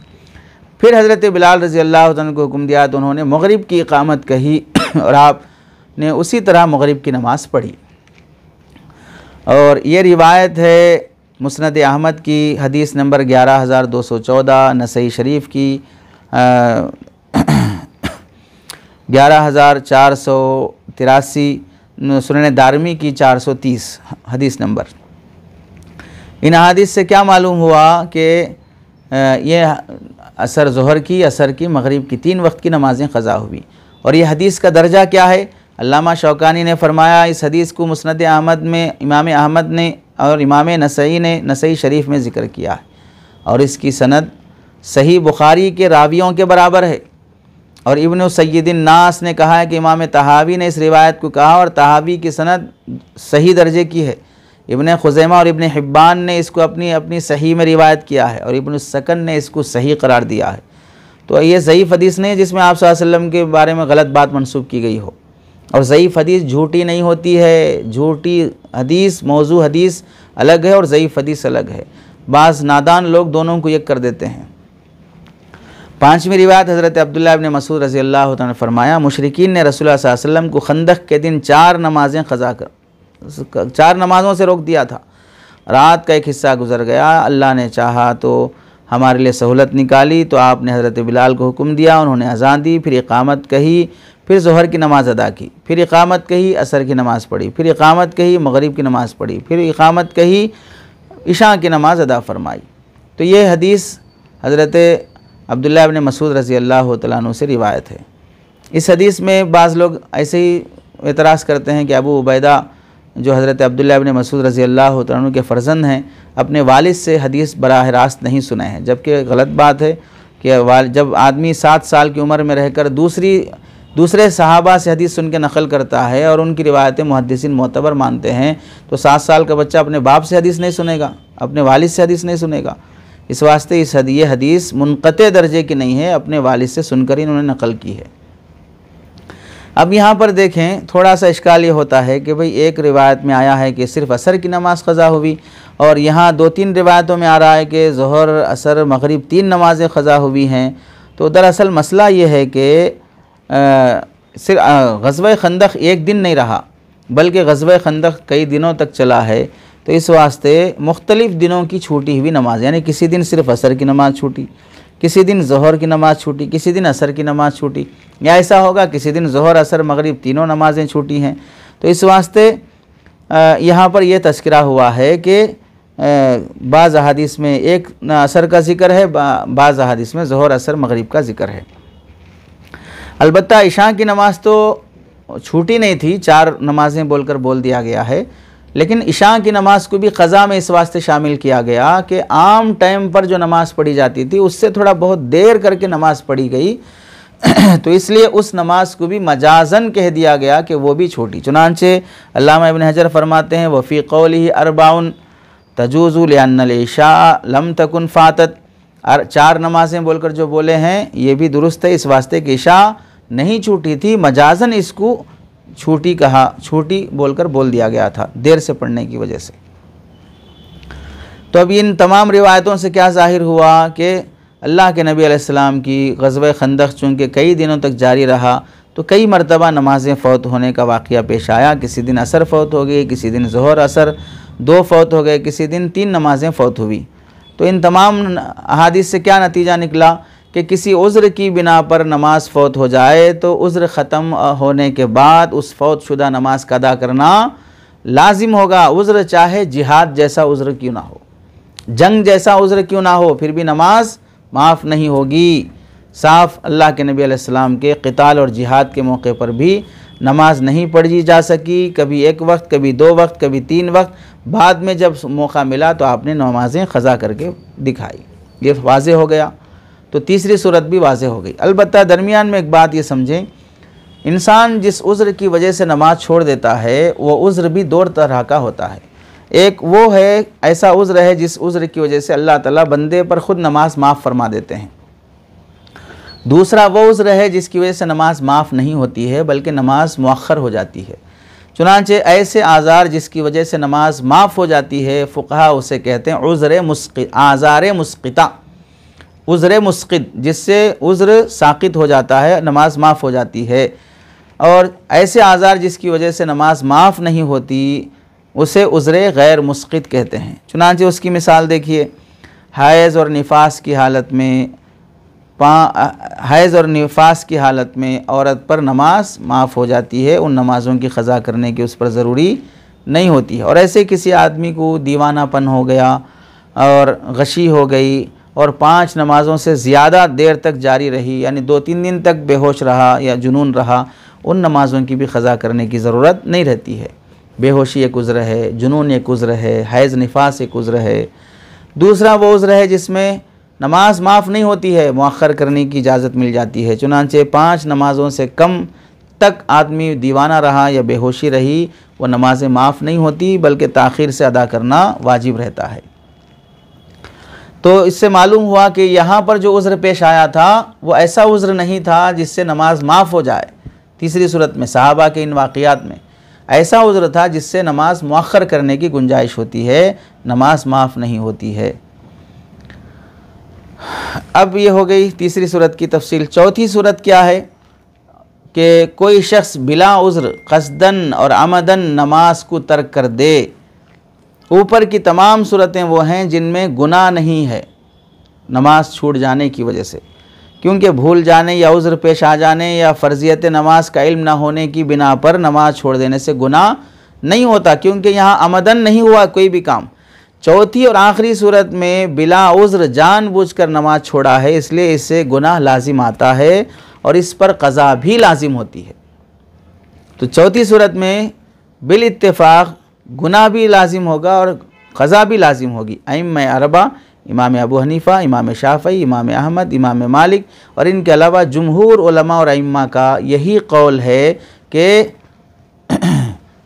फिर हज़रत बिलाल रज़ी अल्लाह तआला को हुक्म दिया तो उन्होंने मग़रिब की इक़ामत कही और आपने उसी तरह मग़रिब की नमाज़ पढ़ी। और ये रिवायत है मुस्नद अहमद की हदीस नंबर 11214, नसई शरीफ की 11483, सुनन दारमी की 430 हदीस नंबर। इन हदीस से क्या मालूम हुआ कि ये असर ज़ोहर की, असर की, मग़रिब की 3 वक्त की नमाज़ें क़ज़ा हुई। और ये हदीस का दर्जा क्या है? अल्लामा शौकानी ने फरमाया इस हदीस को मुस्नद अहमद में इमाम अहमद ने और इमाम नसई ने नसई शरीफ में ज़िक्र किया है और इसकी सनद सही बुखारी के रावियों के बराबर है। और इब्न सय्यदिन नास ने कहा है कि इमाम तहावी ने इस रिवायत को कहा और तहावी की सनद सही दर्जे की है। इब्न खुज़ैमा और इब्न हिब्बान ने इसको अपनी सही में रिवायत किया है और इब्न सकन ने इसको सही करार दिया है। तो ये ज़ईफ़ हदीस नहीं जिसमें आप सल्लल्लाहु अलैहि वसल्लम के बारे में गलत बात मंसूब की गई हो। और ज़ईफ़ हदीस झूठी नहीं होती है, झूठी हदीस मौजू हदीस अलग है और ज़ईफ़ हदीस अलग है। बाज़ नादान लोग दोनों को एक कर देते हैं। 5वीं रिवायत हज़रत अब्दुल्लाह इब्न मसूद रज़ी अल्लाह तआला ने फरमाया मुशरिकीन ने रसूलुल्लाह सल्लल्लाहु अलैहि वसल्लम को खंदक़ के दिन 4 नमाज़ें क़ज़ा कर 4 नमाज़ों से रोक दिया था। रात का एक हिस्सा गुज़र गया, अल्लाह ने चाहा तो हमारे लिए सहूलत निकाली तो आपने हज़रत बिलाल को हुक्म दिया, उन्होंने अज़ान दी, फिर इक़ामत कही, फिर ज़ोहर की नमाज़ अदा की, फिर इक़ामत कही, असर की नमाज़ पढ़ी, फिर इक़ामत कही, मग़रिब की नमाज़ पढ़ी, फिर इक़ामत कही, इशा की नमाज़ अदा फरमाई। तो ये हदीस हज़रत अब्दुल्लाह इब्न मसूद रज़ी अल्लाह तआला अन्हु से रिवायत है। इस हदीस में बाज़ लोग ऐसे ही एतराज़ करते हैं कि अबू उबैदा जो हज़रत अब्दुल्लाह इब्न मसूद रज़ी अल्लाह तआला अन्हु के फ़र्जंद हैं, अपने वालिद से हदीस बराह रास्त नहीं सुने हैं, जबकि गलत बात है कि जब आदमी 7 साल की उम्र में रहकर दूसरे सहाबा से हदीस सुन के नक़ल करता है और उनकी रिवायतें मुहद्दिसीन मोतबर मानते हैं, तो 7 साल का बच्चा अपने बाप से हदीस नहीं सुनेगा, अपने वालिद से हदीस नहीं सुनेगा। इस वास्ते ये हदीस मुनक़ते दर्जे की नहीं है, अपने वालिद से सुनकर ही इन्होंने नक़ल की है। अब यहाँ पर देखें, थोड़ा सा इश्काल ये होता है कि भाई एक रिवायत में आया है कि सिर्फ़ असर की नमाज़ क़ज़ा हुई, और यहाँ 2-3 रिवायतों में आ रहा है कि ज़ोहर, असर, मग़रिब 3 नमाज़ें क़ज़ा हुई हैं। तो दरअसल मसला ये है कि सिर्फ ग़ज़वा खंदक एक दिन नहीं रहा, बल्कि ग़ज़वा खंदक कई दिनों तक चला है। तो इस वास्ते मुख्तलिफ़ दिनों की छूटी हुई नमाज़, यानी किसी दिन सिर्फ़ असर की नमाज़ छूटी, किसी दिन ज़ोहर की नमाज़ छूटी, किसी दिन असर की नमाज़ छूटी, या ऐसा होगा किसी दिन ज़ोहर, असर, मग़रिब तीनों नमाज़ें छूटी हैं। तो इस वास्ते यहाँ पर यह तज़किरा हुआ है कि बाज़ अहादीस में एक असर का ज़िक्र है, बाज़ अहादीस में ज़ोहर, असर, मग़रिब का ज़िक्र है। अलबत्ता इशा की नमाज़ तो छूटी नहीं थी, 4 नमाज़ें बोल दिया गया है, लेकिन इशा की नमाज़ को भी क़ज़ा में इस वास्ते शामिल किया गया कि आम टाइम पर जो नमाज़ पढ़ी जाती थी उससे थोड़ा बहुत देर करके नमाज़ पढ़ी गई तो इसलिए उस नमाज को भी मजाजन कह दिया गया कि वो भी छोटी। चुनांचे अल्लामा इब्न हजर फरमाते हैं, वफ़ी क़ौलिही अर्बाउन तजूज़ु लिअन्नल इशा लम तकुन फ़ातत, 4 नमाज़ें बोलकर जो बोले हैं ये भी दुरुस्त है, इस वास्ते कि इशा नहीं छूटी थी, मजाजन इसको छूटी कहा, छूटी बोलकर बोल दिया गया था देर से पढ़ने की वजह से। तो अब इन तमाम रिवायतों से क्या ज़ाहिर हुआ कि अल्लाह के नबी अलैहिस्सलाम की ग़ज़वा खंदक चूँकि कई दिनों तक जारी रहा, तो कई मरतबा नमाज़ें फ़ौत होने का वाक़या पेश आया। किसी दिन असर फ़ौत हो गई, किसी दिन ज़ोहर असर 2 फ़ौत हो गए, किसी दिन 3 नमाज़ें फ़ौत हुई। तो इन तमाम अहादीस से क्या नतीजा निकला कि किसी उज़्र की बिना पर नमाज फ़ौत हो जाए तो उज़्र ख़त्म होने के बाद उस फ़ौत शुदा नमाज का अदा करना लाजिम होगा। उज़्र चाहे जिहाद जैसा उज़्र क्यों ना हो, जंग जैसा उज़्र क्यों ना हो, फिर भी नमाज माफ़ नहीं होगी। साफ़ अल्लाह के नबी अलैहिस्सलाम के क़िताल और जिहाद के मौके पर भी नमाज नहीं पढ़ी जा सकी, कभी 1 वक्त, कभी 2 वक्त, कभी 3 वक्त। बाद में जब मौका मिला तो आपने नमाज़ें क़ज़ा करके दिखाई, ये वाज़े हो गया। तो तीसरी सूरत भी वाज़े हो गई। अलबत्ता दरमियान में एक बात ये समझें, इंसान जिस उज़्र की वजह से नमाज छोड़ देता है वो उज़्र भी 2 तरह का होता है। एक वो है, ऐसा उज़्र है जिस उज़्र की वजह से अल्लाह ताला बंदे पर ख़ुद नमाज माफ़ फरमा देते हैं। दूसरा वो उज़्र है जिसकी वजह से नमाज माफ़ नहीं होती है बल्कि नमाज मुअख्खर हो जाती है। चुनांचे ऐसे आज़ार जिसकी वजह से नमाज माफ़ हो जाती है, फ़ुक़हा उसे कहते हैं उज़्र मुस्क़ित, आज़ार मुस्क़िता, उज़्र मुस्क़ित, जिससे उज़्र साक़ित हो जाता है, नमाज माफ़ हो जाती है। और ऐसे आज़ार जिसकी वजह से नमाज माफ़ नहीं होती उसे उज़्र गैर मुस्क़ित कहते हैं। चुनांचे उसकी मिसाल देखिए, हैज़ और निफास की हालत में हैज़ और निफास की हालत में औरत पर नमाज माफ़ हो जाती है, उन नमाज़ों की क़ज़ा करने की उस पर ज़रूरी नहीं होती है। और ऐसे किसी आदमी को दीवानापन हो गया और गशी हो गई और 5 नमाज़ों से ज़्यादा देर तक जारी रही, यानी 2-3 दिन तक बेहोश रहा या जुनून रहा, उन नमाज़ों की भी क़ज़ा करने की ज़रूरत नहीं रहती है। बेहोशी एक उज़्र है, जुनून एक उज़्र है, हैज़ निफास एक उज़्र है। दूसरा वो उज़्र है जिसमें नमाज माफ़ नहीं होती है, मुअख्खर करने की इजाज़त मिल जाती है। चुनांचे 5 नमाज़ों से कम तक आदमी दीवाना रहा या बेहोशी रही, वो नमाज़ें माफ़ नहीं होती बल्कि ताख़ीर से अदा करना वाजिब रहता है। तो इससे मालूम हुआ कि यहाँ पर जो उज़्र पेश आया था वो ऐसा उज़्र नहीं था जिससे नमाज माफ़ हो जाए। तीसरी सूरत में सहाबा के इन वाक़ियात में ऐसा उज़्र था जिससे नमाज मुअख्खर करने की गुंजाइश होती है, नमाज माफ़ नहीं होती है। अब ये हो गई तीसरी सूरत की तफसील। चौथी सूरत क्या है कि कोई शख्स बिला उज़्र क़स्दन और अमदन नमाज को तर्क कर दे। ऊपर की तमाम सूरतें वो हैं जिनमें गुनाह नहीं है नमाज छूट जाने की वजह से, क्योंकि भूल जाने या उज़्र पेश आ जाने या फ़र्ज़ियत नमाज का इल्म ना होने की बिना पर नमाज छोड़ देने से गुनाह नहीं होता, क्योंकि यहाँ अमदन नहीं हुआ कोई भी काम। चौथी और आखिरी सूरत में बिला उज़्र जानबूझकर नमाज छोड़ा है, इसलिए इससे गुनाह लाजिम आता है और इस पर क़ज़ा भी लाजिम होती है। तो चौथी सूरत में बिल इत्तेफाक गुनाह भी लाजिम होगा और क़ज़ा भी लाजिम होगी। अइम्मा अरबा इमाम अबू हनीफ़ा, इमाम शाफ़ई, इमाम अहमद, इमाम मालिक और इनके अलावा जुमहूर उलमा और अइम्मा का यही कौल है कि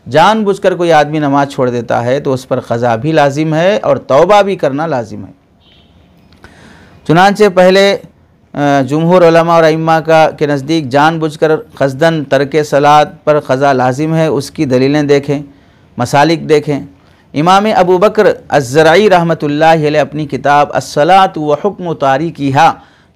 जानबूझकर कोई आदमी नमाज छोड़ देता है तो उस पर क़ज़ा भी लाजिम है और तौबा भी करना लाजिम है। चुनांचे पहले जुमहूर उलमा और अइम्मा के नज़दीक जानबूझकर क़स्दन तर्क सलात पर क़ज़ा लाजिम है, उसकी दलीलें देखें, मसालिक देखें। इमाम अबू बकर अज़्ज़राई रहमतुल्लाहि अलैह अपनी किताब अस्सलात व हुक्म तारिकीहा,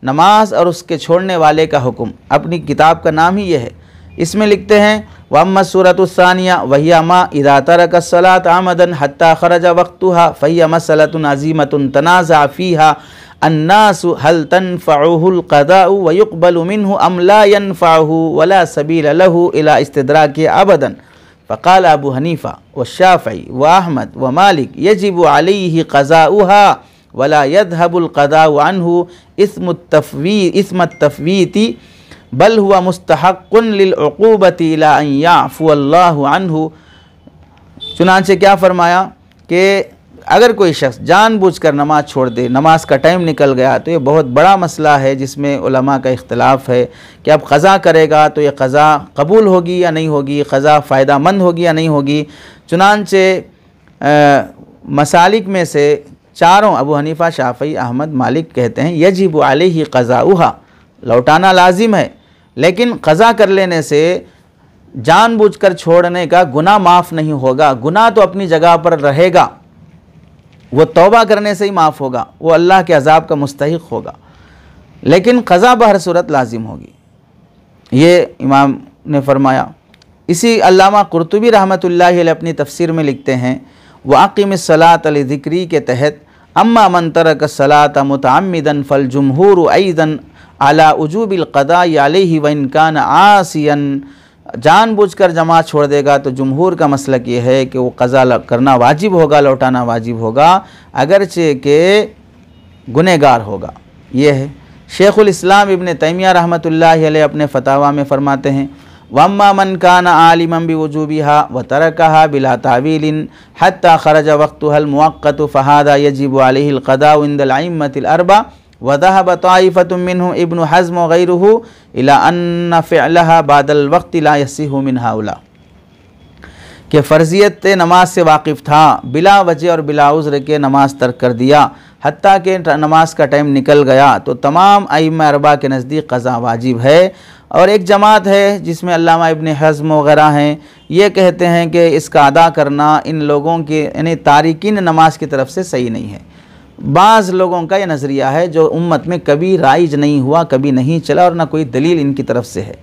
नमाज और उसके छोड़ने वाले का हुक्म, अपनी किताब का नाम ही यह है। इसमें लिखते हैं वम्मा सूरतुस्सानिया वहिया मा इदा तरक अस्सलात आमदन हत्ता खरज वक्तुहा फहिया मसलतुन अज़ीमतुन तनाज़ा फ़ीहा अन्नासु हल तनफ़उहुल क़ज़ाउ व युक़बलु मिन्हु अम ला यनफ़उहु वला सबील लहु इला इस्तिद्राकि अबदन। फ़क़ाल अबू हनीफ़ा व शाफ़ई व अहमद व मालिक यजिबु अलैहि क़ज़ाउहा वला यज़हबुल क़ज़ाउ अन्हु इस्मुत तफ़वीती बल हुआ मुस्तहक़्क़ुन लिल उक़ूबति इला अन याफ़ुअल्लाहु अन्हु। चुनांचे क्या फरमाया कि अगर कोई शख्स जानबूझकर नमाज छोड़ दे, नमाज का टाइम निकल गया, तो ये बहुत बड़ा मसला है जिसमें उलमा का इख्तिलाफ़ है कि अब क़ज़ा करेगा तो ये क़ज़ा कबूल होगी या नहीं होगी, क़ज़ा फ़ायदा मंद होगी या नहीं होगी। चुनांचे मसालिक में से चारों अबू हनीफ़ा, शाफ़ई, अहमद, मालिक कहते हैं यजिबु अलैहि क़ज़ाउहा, लौटाना लाजिम है, लेकिन क़ज़ा कर लेने से जानबूझकर छोड़ने का गुनाह माफ़ नहीं होगा। गुनाह तो अपनी जगह पर रहेगा, वो तौबा करने से ही माफ़ होगा, वो अल्लाह के अज़ाब का मुस्तहिक़ होगा, लेकिन क़ज़ा बहर सूरत लाजिम होगी। ये इमाम ने फरमाया। इसी अल्लामा कुर्तुबी रहमतुल्लाहि अलैह अपनी तफसीर में लिखते हैं वाक़िमिस्सलात लिज़िक्री के तहत अम्मा मन तरक सलात मुतअम्मिदन फल जुमहूर ऐज़न अला उजूबिल क़ज़ा'i अलैहि व इन कान आसियन, जानबूझकर जमात छोड़ देगा तो जुमहूर का मसलक ये है कि वो क़ज़ा करना वाजिब होगा, लौटाना वाजिब होगा, अगरचे के गुनहगार होगा। ये है शेखुल इस्लाम इब्न तैमिया रहमतुल्लाहि अलैह अपने फतावा में फरमाते हैं वम्मा मन कान आलिमन बिवुजूबिहा व तरकहा बिला तावीलिन हत्ता खरज वक्तुहल मुअक्कतु फहादा यजिबु अलैहिल क़ज़ाउ इंदल अइम्मतिल अर्बा व ज़हब ताइफ़तुम मिन्हुम इब्न हज़्म व गैरुहु इला अन्न फ़िअलहा बादल वक्ति ला यसिहु मिन हाउला, कि फ़र्ज़ियत नमाज से वाकिफ़ था, बिला वजह और बिला उज़्र के नमाज तर्क कर दिया, हत्ता के नमाज का टाइम निकल गया, तो तमाम अइम्मा अरबा के नज़दीक क़ज़ा वाजिब है। और एक जमात है जिसमें अल्लामा इब्न हज़्म वग़ैरह हैं, ये कहते हैं कि इसका अदा करना इन लोगों के यानी तारिकीन नमाज की तरफ से सही नहीं है। बाज़ लोगों का यह नज़रिया है जो उम्मत में कभी राइज नहीं हुआ, कभी नहीं चला और ना कोई दलील इनकी तरफ से है।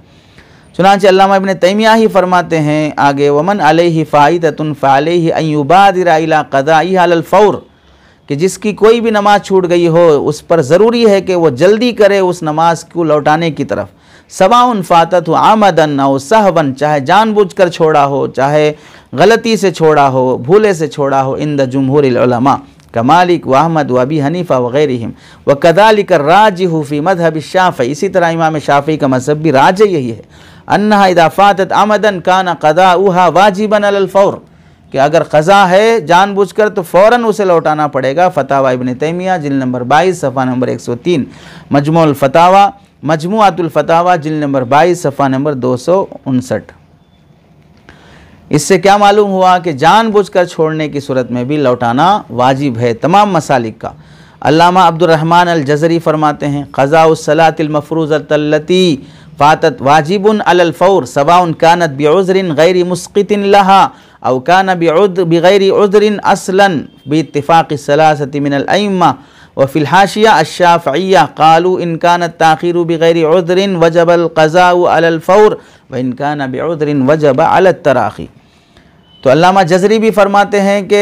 चुनांचे अल्लामा इब्न तैमिया ही फरमाते हैं आगे वमन अलैहि फ़ाइदतुन फ़अलैहि अन युबादिरा इला क़ज़ाइहा अलल फ़ौर, कि जिसकी कोई भी नमाज छूट गई हो उस पर ज़रूरी है कि वो जल्दी करे उस नमाज को लौटाने की तरफ। सवाउन फ़ाततहु आमदन औ सहवन, चाहे जानबूझकर छोड़ा हो, चाहे गलती से छोड़ा हो, भूले से छोड़ा हो, इंद जुमहूरिल उलमा कमालिक व अहमद व अबी हनीफ़ा व गैरिहिम व कज़ालिक राजिहु फ़ी मज़हब शाफ़ई, इसी तरह इमाम शाफ़ई का मज़हब भी राज यही है अन्नहा इज़ा फ़ातत आमदन कान क़ज़ाउहा वाजिबन अलल फ़ौर, कि अगर क़ज़ा है जानबूझकर तो फ़ौरन उसे लौटाना पड़ेगा। फ़तावा इब्न तैमिया जिल्द नंबर 22 सफ़ा नंबर 103, मजमुअल फ़तावा मजमुअतुल फ़तावा जिल्द नंबर 22 सफ़ा नंबर 259। इससे क्या मालूम हुआ कि जानबूझकर छोड़ने की सूरत में भी लौटाना वाजिब है तमाम मसालिक का। अल्लामा अब्दुर्रहमान अल जज़री फरमाते हैं क़ज़ाउस सलातिल मफ़रूज़तल्लती फ़ातत वाजिबुन अलल फ़ौर सवाउन कानत बिउज़्रिन गैरि मुस्क़ितिन लहा औ कान बिगैरि उज़्रिन असलन बिइत्तिफ़ाक़ि सलासति मिनल अइम्मा व फ़िल हाशिया अश्शाफ़िय्या क़ालू इन कानत ताख़ीरु बिगैरि उज़्रिन वजबल क़ज़ाउ अलल फ़ौर व इन कान बिउज़्रिन वजब अलत तराख़ी। तो अल्लामा जज़री भी फरमाते हैं कि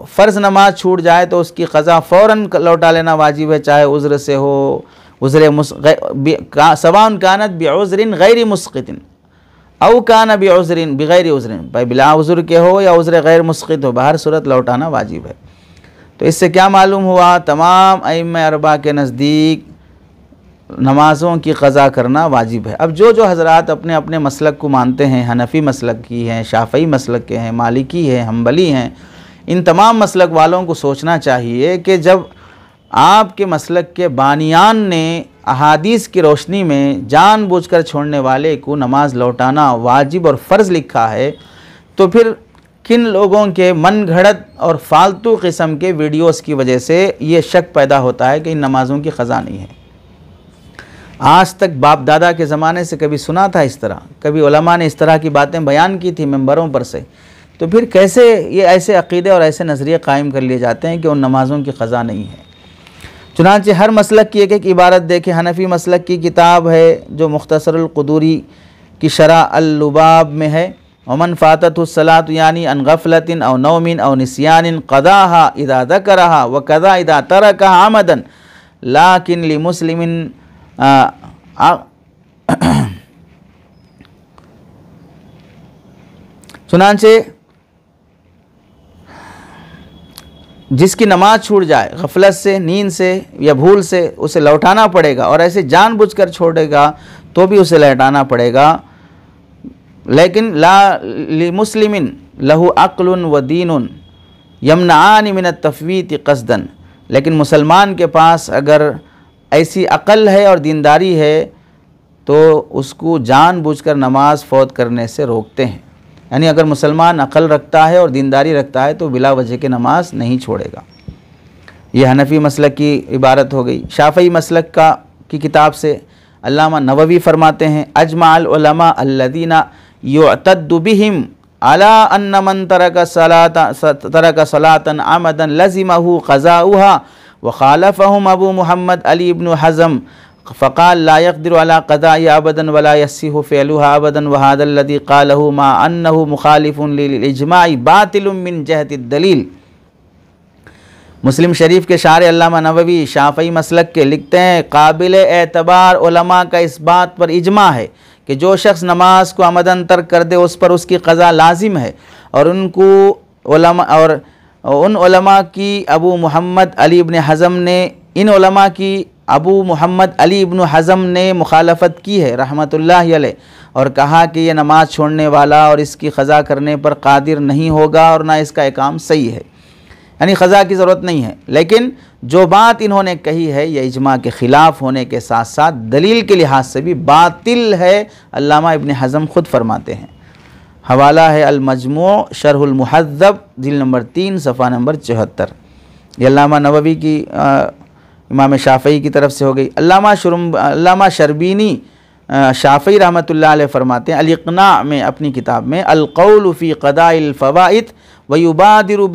फ़र्ज़ नमाज छूट जाए तो उसकी क़ज़ा फ़ौरन लौटा लेना वाजिब है, चाहे उज़्र से हो, सवाउन कानत बिउज़्रिन गैरि मुस्क़ितिन औ कान बिउज़्रिन बिगैरि उज़्रिन, भाई बिला उज़्र के हो या उज़्र गैर मुस्क़ित हो, बाहर सूरत लौटाना वाजिब है। तो इससे क्या मालूम हुआ, तमाम अइम्मा अरबा के नज़दीक नमाज़ों की क़ज़ा करना वाजिब है। अब जो जो हज़रात अपने अपने मसलक को मानते हैं, हनफ़ी मसलक की हैं, शाफ़ई मसलक के हैं, मालिकी हैं, हम्बली हैं, इन तमाम मसलक वालों को सोचना चाहिए कि जब आपके मसलक के बानियान ने अहादीस की रोशनी में जानबूझकर छोड़ने वाले को नमाज लौटाना वाजिब और फ़र्ज़ लिखा है, तो फिर किन लोगों के मन घड़त और फालतू किस्म के वीडियोस की वजह से ये शक पैदा होता है कि इन नमाज़ों की क़ज़ा नहीं है। आज तक बाप दादा के ज़माने से कभी सुना था इस तरह, कभी उलमा ने इस तरह की बातें बयान की थी मिंबरों पर से, तो फिर कैसे ये ऐसे अक़ीदे और ऐसे नज़रिए कायम कर लिए जाते हैं कि उन नमाज़ों की क़ज़ा नहीं है। चुनांचे हर मसलक की एक एक इबारत देखें। हनफ़ी मसलक की किताब है जो मुख्तसरुल क़ुदूरी की शरह अल-लुबाब में है, वमन फ़ाततुस्सलात यानी अन गफ़लतिन औ नौमिन औ निस्यानिन क़ज़ाहा इज़ा ज़करहा व क़ज़ा इज़ा तरकहा अमदन लाकिन लिमुस्लिमिन चुनांचे जिसकी नमाज छूट जाए गफलत से, नींद से या भूल से, उसे लौटाना पड़ेगा, और ऐसे जानबूझकर छोड़ेगा तो भी उसे लौटाना पड़ेगा। लेकिन ला लिमुस्लिमिन लहु अक्लुन व दीनुन यमनानी मिन तफ़वीत क़स्दन, लेकिन मुसलमान के पास अगर ऐसी अक़ल है और दीनदारी है तो उसको जानबूझकर नमाज फ़ौत करने से रोकते हैं। यानी अगर मुसलमान अक़ल रखता है और दीनदारी रखता है तो बिला वजह के नमाज नहीं छोड़ेगा। ये हनफ़ी मसलक की इबारत हो गई। शाफ़ई मसलक की किताब से अल्लामा नववी फरमाते हैं, अजमाअल उलमा अल्लज़ीना युअतद्दु बिहिम अला अन्न मन तरक सलातन अमदन लज़िमहु क़ज़ाउहा व ख़ालफ़हुम अबू मुहम्मद अली इब्न हज़म फ़क़ाल ला यक़दिरु अला क़ज़ाइ अबदन वला यस्सिहु फ़िअलुहा अबदन व हाज़ा अल्लज़ी क़ालहु मा अन्नहु मुख़ालिफ़ुन लिल इज्माइ बातिलुन मिन जहति दलील। मुस्लिम शरीफ के शार अल्लामा नववी शाफ़ई मसलक के लिखते हैं, काबिल एतबार उलमा का इस बात पर इजमा है कि जो शख्स नमाज को अमदन तर्क कर दे उस पर उसकी क़ज़ा लाजिम है, और उन उलमा की अबू मुहम्मद अली इब्न हज़म ने इन उलमा की अबू मुहम्मद अली इब्न हज़म ने मुखालफत की है रहमतुल्लाहि अलैह, और कहा कि यह नमाज छोड़ने वाला और इसकी क़ज़ा करने पर कादिर नहीं होगा और ना इसका इकाम सही है, यानी क़ज़ा की ज़रूरत नहीं है। लेकिन जो बात इन्होंने कही है यह इजमा के ख़िलाफ़ होने के साथ साथ दलील के लिहाज से भी बातिल है। अल्लामा इब्न हज़म ख़ुद फरमाते हैं। हवाला है अल-मजमू' शरहुल मुहज़्ज़ब जिल्द नंबर 3 सफ़ा नंबर 74। ये अल्लामा नववी की इमाम शाफ़ई की तरफ से हो गई। अल्लामा शरबीनी शाफ़ई रहमतुल्लाह अलैह फरमाते हैं अल-इक़ना में अपनी किताब में, अल-क़ौलु फ़ी क़दाइल फ़वाइद व युबादिरु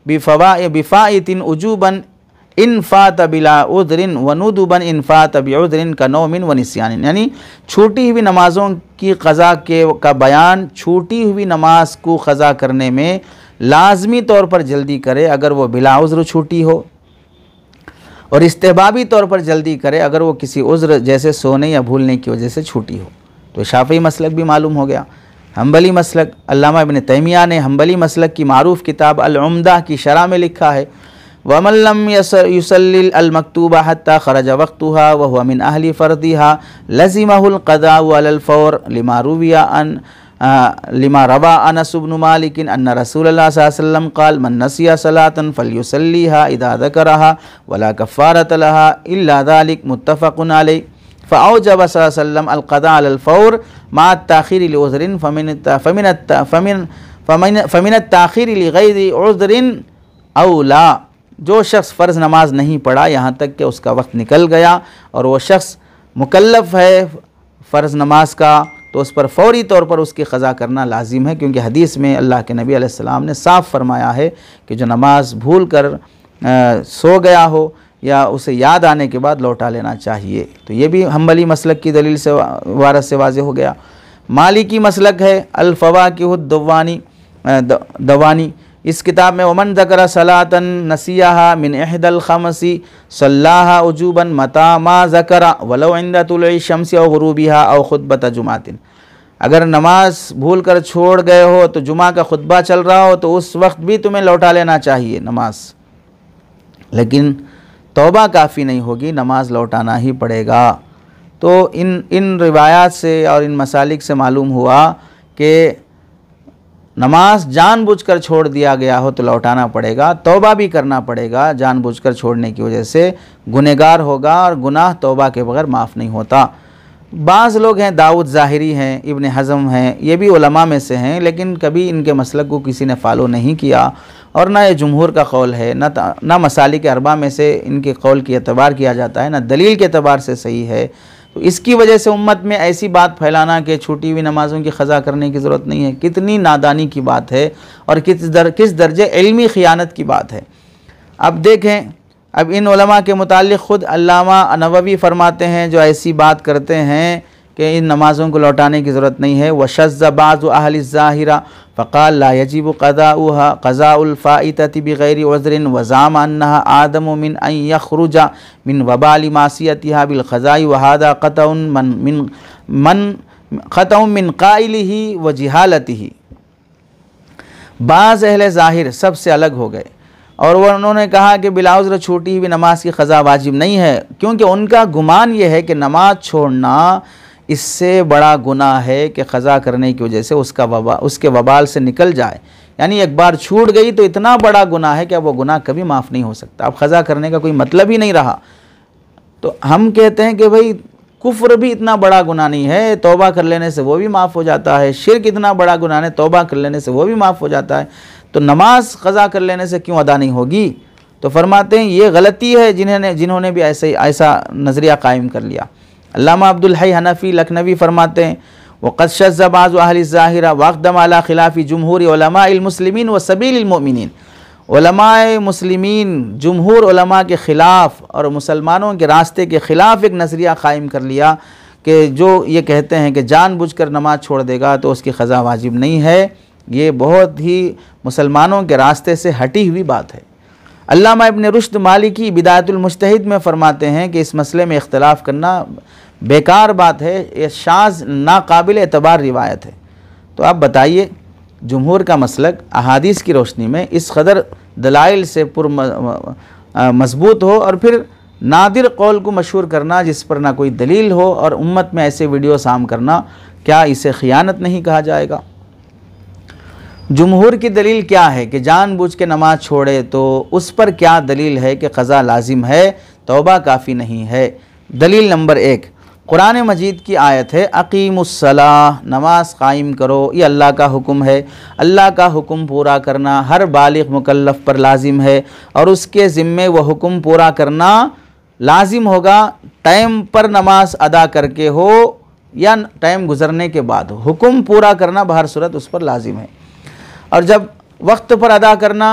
बिफ़ाइतिन उजूबन इन फ़ात बिला उज़्रिन व नुदुबन इन फ़ात बिउज़्रिन का नौमिन व निस्यानिन, यानी छूटी हुई नमाज़ों की क़ज़ा का बयान छूटी हुई नमाज को क़ज़ा करने में लाजमी तौर पर जल्दी करे अगर वो बिला उज़्र छूटी हो, और इस्तेहबाबी तौर पर जल्दी करे अगर वो किसी उज़्र जैसे सोने या भूलने की वजह से छूटी हो। तो शाफ़ई मसलक भी मालूम हो गया। हम्बली मसलक, अल्लामा इब्न तैमिया ने हम्बली मसलक की मारूफ़ किताब अल-उम्दा की शरह में लिखा है, वमन लम युसल्लिल अल-मक्तूबा हत्ता खरज वक़्तुहा व हुवा मिन अहली फ़र्दिहा लज़िमहुल क़ज़ाउ अलल फ़ौर लिमा रवा अनस इब्न मालिक अन्न रसूलुल्लाह सल्लल्लाहु अलैहि वसल्लम क़ाल मन नसिया सलातन फ़लयुसल्लिहा इज़ा ज़करहा वला कफ़ारत लहा इल्ला ज़ालिक मुत्तफ़क़ुन अलैहि फ़अौजब सल्लल्लाहु अलैहि वसल्लम अल-क़ज़ा अलल फ़ौर मा अत-ताख़ीर लिउज़्रिन फ़मिन अत-ताख़ीर लिग़ैरि उज़्रिन औला। जो शख्स फ़र्ज़ नमाज नहीं पढ़ा यहाँ तक कि उसका वक्त निकल गया और वो शख्स मुकल्लफ़ है फ़र्ज़ नमाज का, तो उस पर फ़ौरी तौर पर उसकी क़ज़ा करना लाजिम है, क्योंकि हदीस में अल्लाह के नबी अलैहिस्सलाम ने साफ़ फरमाया है कि जो नमाज भूल कर सो गया हो या उसे याद आने के बाद लौटा लेना चाहिए। तो ये भी हम्बली मसलक की दलील से वारस से वाज़े हो गया। मालिकी मसलक है अल-फ़वाकिहुद दवानी, इस किताब में वमन ज़करा सलातन नसियाहा मिन इहदल खमसी सल्लाहा उजूबन मता मा ज़करा वलो इंदा तुलुई शम्सी औ गुरूबिहा औ खुतबत जुमातिन। अगर नमाज भूल कर छोड़ गए हो तो जुमा का खुतबा चल रहा हो तो उस वक्त भी तुम्हें लौटा लेना चाहिए नमाज, लेकिन तौबा काफ़ी नहीं होगी, नमाज लौटाना ही पड़ेगा। तो इन रिवायात से और इन मसालिक से मालूम हुआ कि नमाज जानबूझकर छोड़ दिया गया हो तो लौटाना पड़ेगा, तौबा भी करना पड़ेगा। जानबूझकर छोड़ने की वजह से गुनहगार होगा और गुनाह तौबा के बगैर माफ़ नहीं होता। बाज़ लोग हैं, दाऊद ज़ाहिरी हैं, इब्न हज़म हैं, ये भी उलमा में से हैं, लेकिन कभी इनके मसलक को किसी ने फ़ॉलो नहीं किया और ना ये जुमहूर का कौल है, ना मसालिक अरबा में से इनके कौल की एतबार किया जाता है, ना दलील के एतबार से सही है। तो इसकी वजह से उम्मत में ऐसी बात फैलाना कि छूटी हुई नमाज़ों की क़ज़ा करने की ज़रूरत नहीं है, कितनी नादानी की बात है और किस दर्जे इल्मी ख़ियानत की बात है। अब देखें, अब इन उलमा के मुताल्लिक़ ख़ुद अल्लामा नववी फ़रमाते हैं, जो ऐसी बात करते हैं कि इन नमाज़ों को लौटाने की ज़रूरत नहीं है। वशज़्ज़ बाज़ु अहलि ज़ाहिरा फ़क़ाल ला यजिबु क़ज़ाउहा क़ज़ाउल फ़ाइतति बिग़ैरि उज़्रिन वज़ाम अन्नहा आदमु मिन अन यख़रुजा मिन वबालि मासियतिहा बिल क़ज़ाइ व हाज़ा क़तउन मिन क़ाइलिही व जिहालतिही। बाज़ अहले ज़ाहिर सबसे अलग हो गए और वह उन्होंने कहा कि बिलाउज़्र छूटी हुई नमाज की क़ज़ा वाजिब नहीं है, क्योंकि उनका गुमान यह है कि नमाज छोड़ना इससे बड़ा गुनाह है कि क़ज़ा करने की वजह से उसके वबाल से निकल जाए। यानी एक बार छूट गई तो इतना बड़ा गुनाह है कि अब वो गुनाह कभी माफ़ नहीं हो सकता, अब क़ज़ा करने का कोई मतलब ही नहीं रहा। तो हम कहते हैं कि भाई कुफ्र भी इतना बड़ा गुनाह नहीं है, तौबा कर लेने से वो भी माफ़ हो जाता है। शिर्क इतना बड़ा गुनाह है, तौबा कर लेने से वो भी माफ़ हो जाता है। तो नमाज क़ज़ा कर लेने से क्यों अदा नहीं होगी? तो फरमाते हैं ये गलती है जिन्होंने भी ऐसा नज़रिया कायम कर लिया। अल्लामा अब्दुल हई हनफी लखनवी फरमाते हैं वक़द शज़्ज़ बाज़ु अहलि ज़ाहिरा वक़दम अला खिलाफ़ि जुमहूर उलमाइल मुस्लिमीन व सबीलिल मोमिनीन। उलमाए मुस्लिमीन जुमहूर उलमा के ख़िलाफ़ और मुसलमानों के रास्ते के ख़िलाफ़ एक नज़रिया कायम कर लिया कि जो ये कहते हैं कि जानबूझकर नमाज छोड़ देगा तो उसकी क़ज़ा वाजिब नहीं है। ये बहुत ही मुसलमानों के रास्ते से हटी हुई बात है। अल्लामा इब्न रुश्द मालिकी बिदायतुल मुज्तहिद में फ़रमाते हैं कि इस मसले में इख्तलाफ करना बेकार बात है, ये शाज़ नाकाबिल एतबार रिवायत है। तो आप बताइए, जुमहूर का मसलक अहादीस की रोशनी में इस कदर दलाइल से मज़बूत हो और फिर नादिर कौल को मशहूर करना जिस पर ना कोई दलील हो और उम्मत में ऐसे वीडियो साम करना, क्या इसे ख़ियानत नहीं कहा जाएगा? जुमहूर की दलील क्या है कि जानबूझ के नमाज छोड़े, तो उस पर क्या दलील है कि क़ज़ा लाजिम है, तौबा काफ़ी नहीं है? दलील नंबर 1 कुरान मजीद की आयत है अकीमुस्सलाह, नमाज कायम करो, ये अल्लाह का हुक्म है। अल्लाह का हुक्म पूरा करना हर बालिग़ मुकल्लफ़ पर लाजिम है और उसके ज़िम्मे वह हुक्म पूरा करना लाजिम होगा, टाइम पर नमाज अदा करके हो या टाइम गुज़रने के बाद हो। हुक्म पूरा करना बहर सूरत उस पर लाजिम है। और जब वक्त पर अदा करना,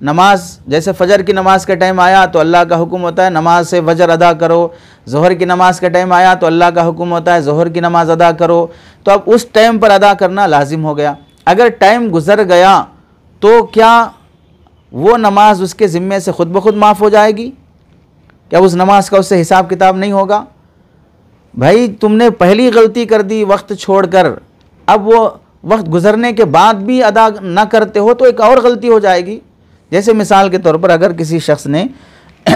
नमाज जैसे फ़जर की नमाज का टाइम आया तो अल्लाह का हुक्म होता है नमाज से फ़जर अदा करो। ज़ोहर की नमाज का टाइम आया तो अल्लाह का हुक्म होता है ज़ोहर की नमाज अदा करो। तो अब उस टाइम पर अदा करना लाजिम हो गया। अगर टाइम गुज़र गया तो क्या वो नमाज उसके ज़िम्मे से ख़ुद ब खुद माफ़ हो जाएगी? क्या उस नमाज का उससे हिसाब किताब नहीं होगा? भाई तुमने पहली गलती कर दी वक्त छोड़कर, अब वो वक्त गुज़रने के बाद भी अदा न करते हो तो एक और गलती हो जाएगी। जैसे मिसाल के तौर पर अगर किसी शख्स ने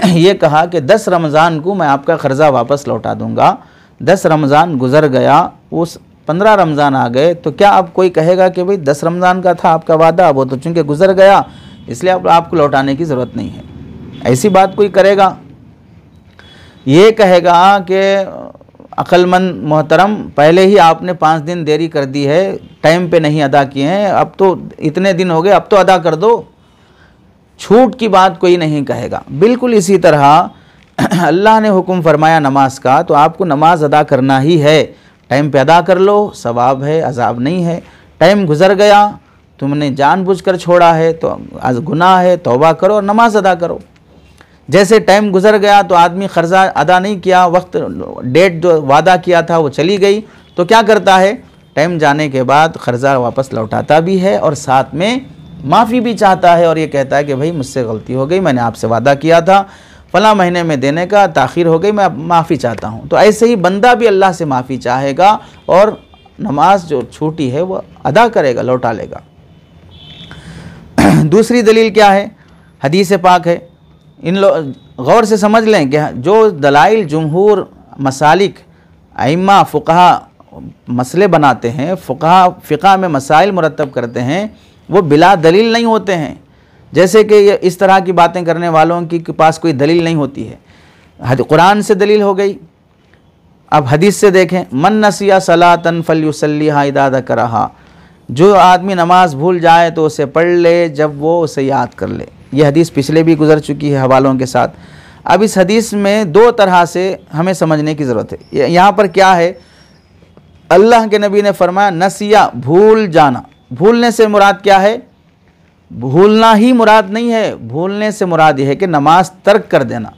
ये कहा कि 10 रमज़ान को मैं आपका क़र्ज़ा वापस लौटा दूँगा, 10 रमज़ान गुज़र गया, उस 15 रमज़ान आ गए, तो क्या अब कोई कहेगा कि भाई 10 रमज़ान का था आपका वादा, वो तो चूँकि गुज़र गया इसलिए अब आपको लौटाने की ज़रूरत नहीं है? ऐसी बात कोई करेगा? ये कहेगा कि अक्लमंद मोहतरम, पहले ही आपने 5 दिन देरी कर दी है, टाइम पे नहीं अदा किए हैं, अब तो इतने दिन हो गए, अब तो अदा कर दो। छूट की बात कोई नहीं कहेगा। बिल्कुल इसी तरह अल्लाह ने हुक्म फरमाया नमाज का, तो आपको नमाज अदा करना ही है। टाइम पे अदा कर लो, सवाब है, अजाब नहीं है। टाइम गुज़र गया, तुमने जानबूझकर छोड़ा है तो गुनाह है, तौबा करो और नमाज अदा करो। जैसे टाइम गुज़र गया तो आदमी क़र्ज़ा अदा नहीं किया, वक्त डेट जो वादा किया था वो चली गई, तो क्या करता है? टाइम जाने के बाद क़र्ज़ा वापस लौटाता भी है और साथ में माफ़ी भी चाहता है और ये कहता है कि भाई मुझसे गलती हो गई, मैंने आपसे वादा किया था फ़लाँ महीने में देने का, ताख़ीर हो गई, मैं माफ़ी चाहता हूँ। तो ऐसे ही बंदा भी अल्लाह से माफ़ी चाहेगा और नमाज जो छूटी है वो अदा करेगा, लौटा लेगा। दूसरी दलील क्या है? हदीस पाक है। इन लोग गौर से समझ लें कि जो दलाइल जुमहूर मसालिक अइम्मा फ़ुक़हा मसले बनाते हैं, फ़िक़्ह में मसाइल मुरतब करते हैं, वो बिला दलील नहीं होते हैं। जैसे कि इस तरह की बातें करने वालों की पास कोई दलील नहीं होती है। कुरान से दलील हो गई। अब हदीस से देखें, मन नसिया सलातन फलयुसल्लिहा इज़ा ज़करहा, जो आदमी नमाज भूल जाए तो उसे पढ़ ले जब वो उसे याद कर ले। ये हदीस पिछले भी गुजर चुकी है हवालों के साथ। अब इस हदीस में दो तरह से हमें समझने की ज़रूरत है। यहाँ पर क्या है? अल्लाह के नबी ने फरमाया नसिया, भूल जाना। भूलने से मुराद क्या है? भूलना ही मुराद नहीं है। भूलने से मुराद यह है कि नमाज तर्क कर देना,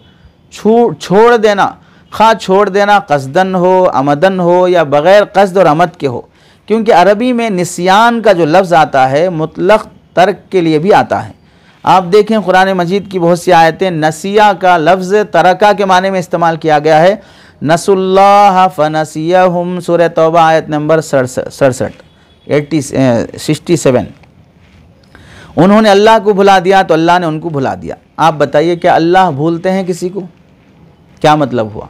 छोड़ देना। खा छोड़ देना कसदन हो, अमदन हो या बग़ैर कसद और अमद के हो। क्योंकि अरबी में निस्यान का जो लफ्ज़ आता है मुतलक़ तर्क के लिए भी आता है। आप देखें कुरान मजीद की बहुत सी आयतें नसिया का लफ्ज़ तरका के माने में इस्तेमाल किया गया है। नसुल्लाह फनसियहुम, सूरह तौबा आयत नंबर 67। उन्होंने अल्लाह को भुला दिया तो अल्लाह ने उनको भुला दिया। आप बताइए, क्या अल्लाह भूलते हैं किसी को? क्या मतलब हुआ?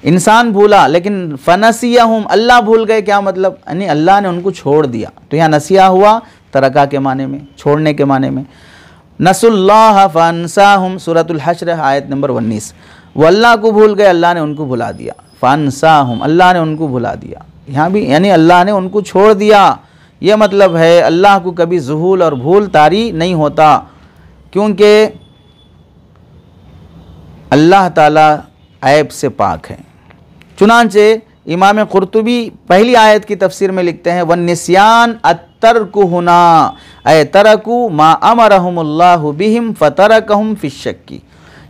इंसान भूला, लेकिन फनसियहुम, अल्लाह भूल गए, क्या मतलब? यानी अल्लाह ने उनको छोड़ दिया। तो यहाँ नसिया हुआ तरका के माने में, छोड़ने के माने में। नसुल्लाह फअनसाहुम, सूरतुल हश्र आयत नंबर 19। वो अल्लाह को भूल गए, अल्लाह ने उनको भुला दिया। फअनसाहुम, अल्लाह ने उनको भुला दिया। यहाँ भी यानी अल्लाह ने उनको छोड़ दिया। ये मतलब है अल्लाह को कभी ज़ुहूल और भूल तारी नहीं होता, क्योंकि अल्लाह ताला ऐब से पाक है। चुनांचे इमाम कुर्तुबी पहली आयत की तफसीर में लिखते हैं वन्निस्यान अत्तरकु हुना ऐ तरकु मा अमरहुमुल्लाहु बिहिम फतरकहुम फिश्शक्की,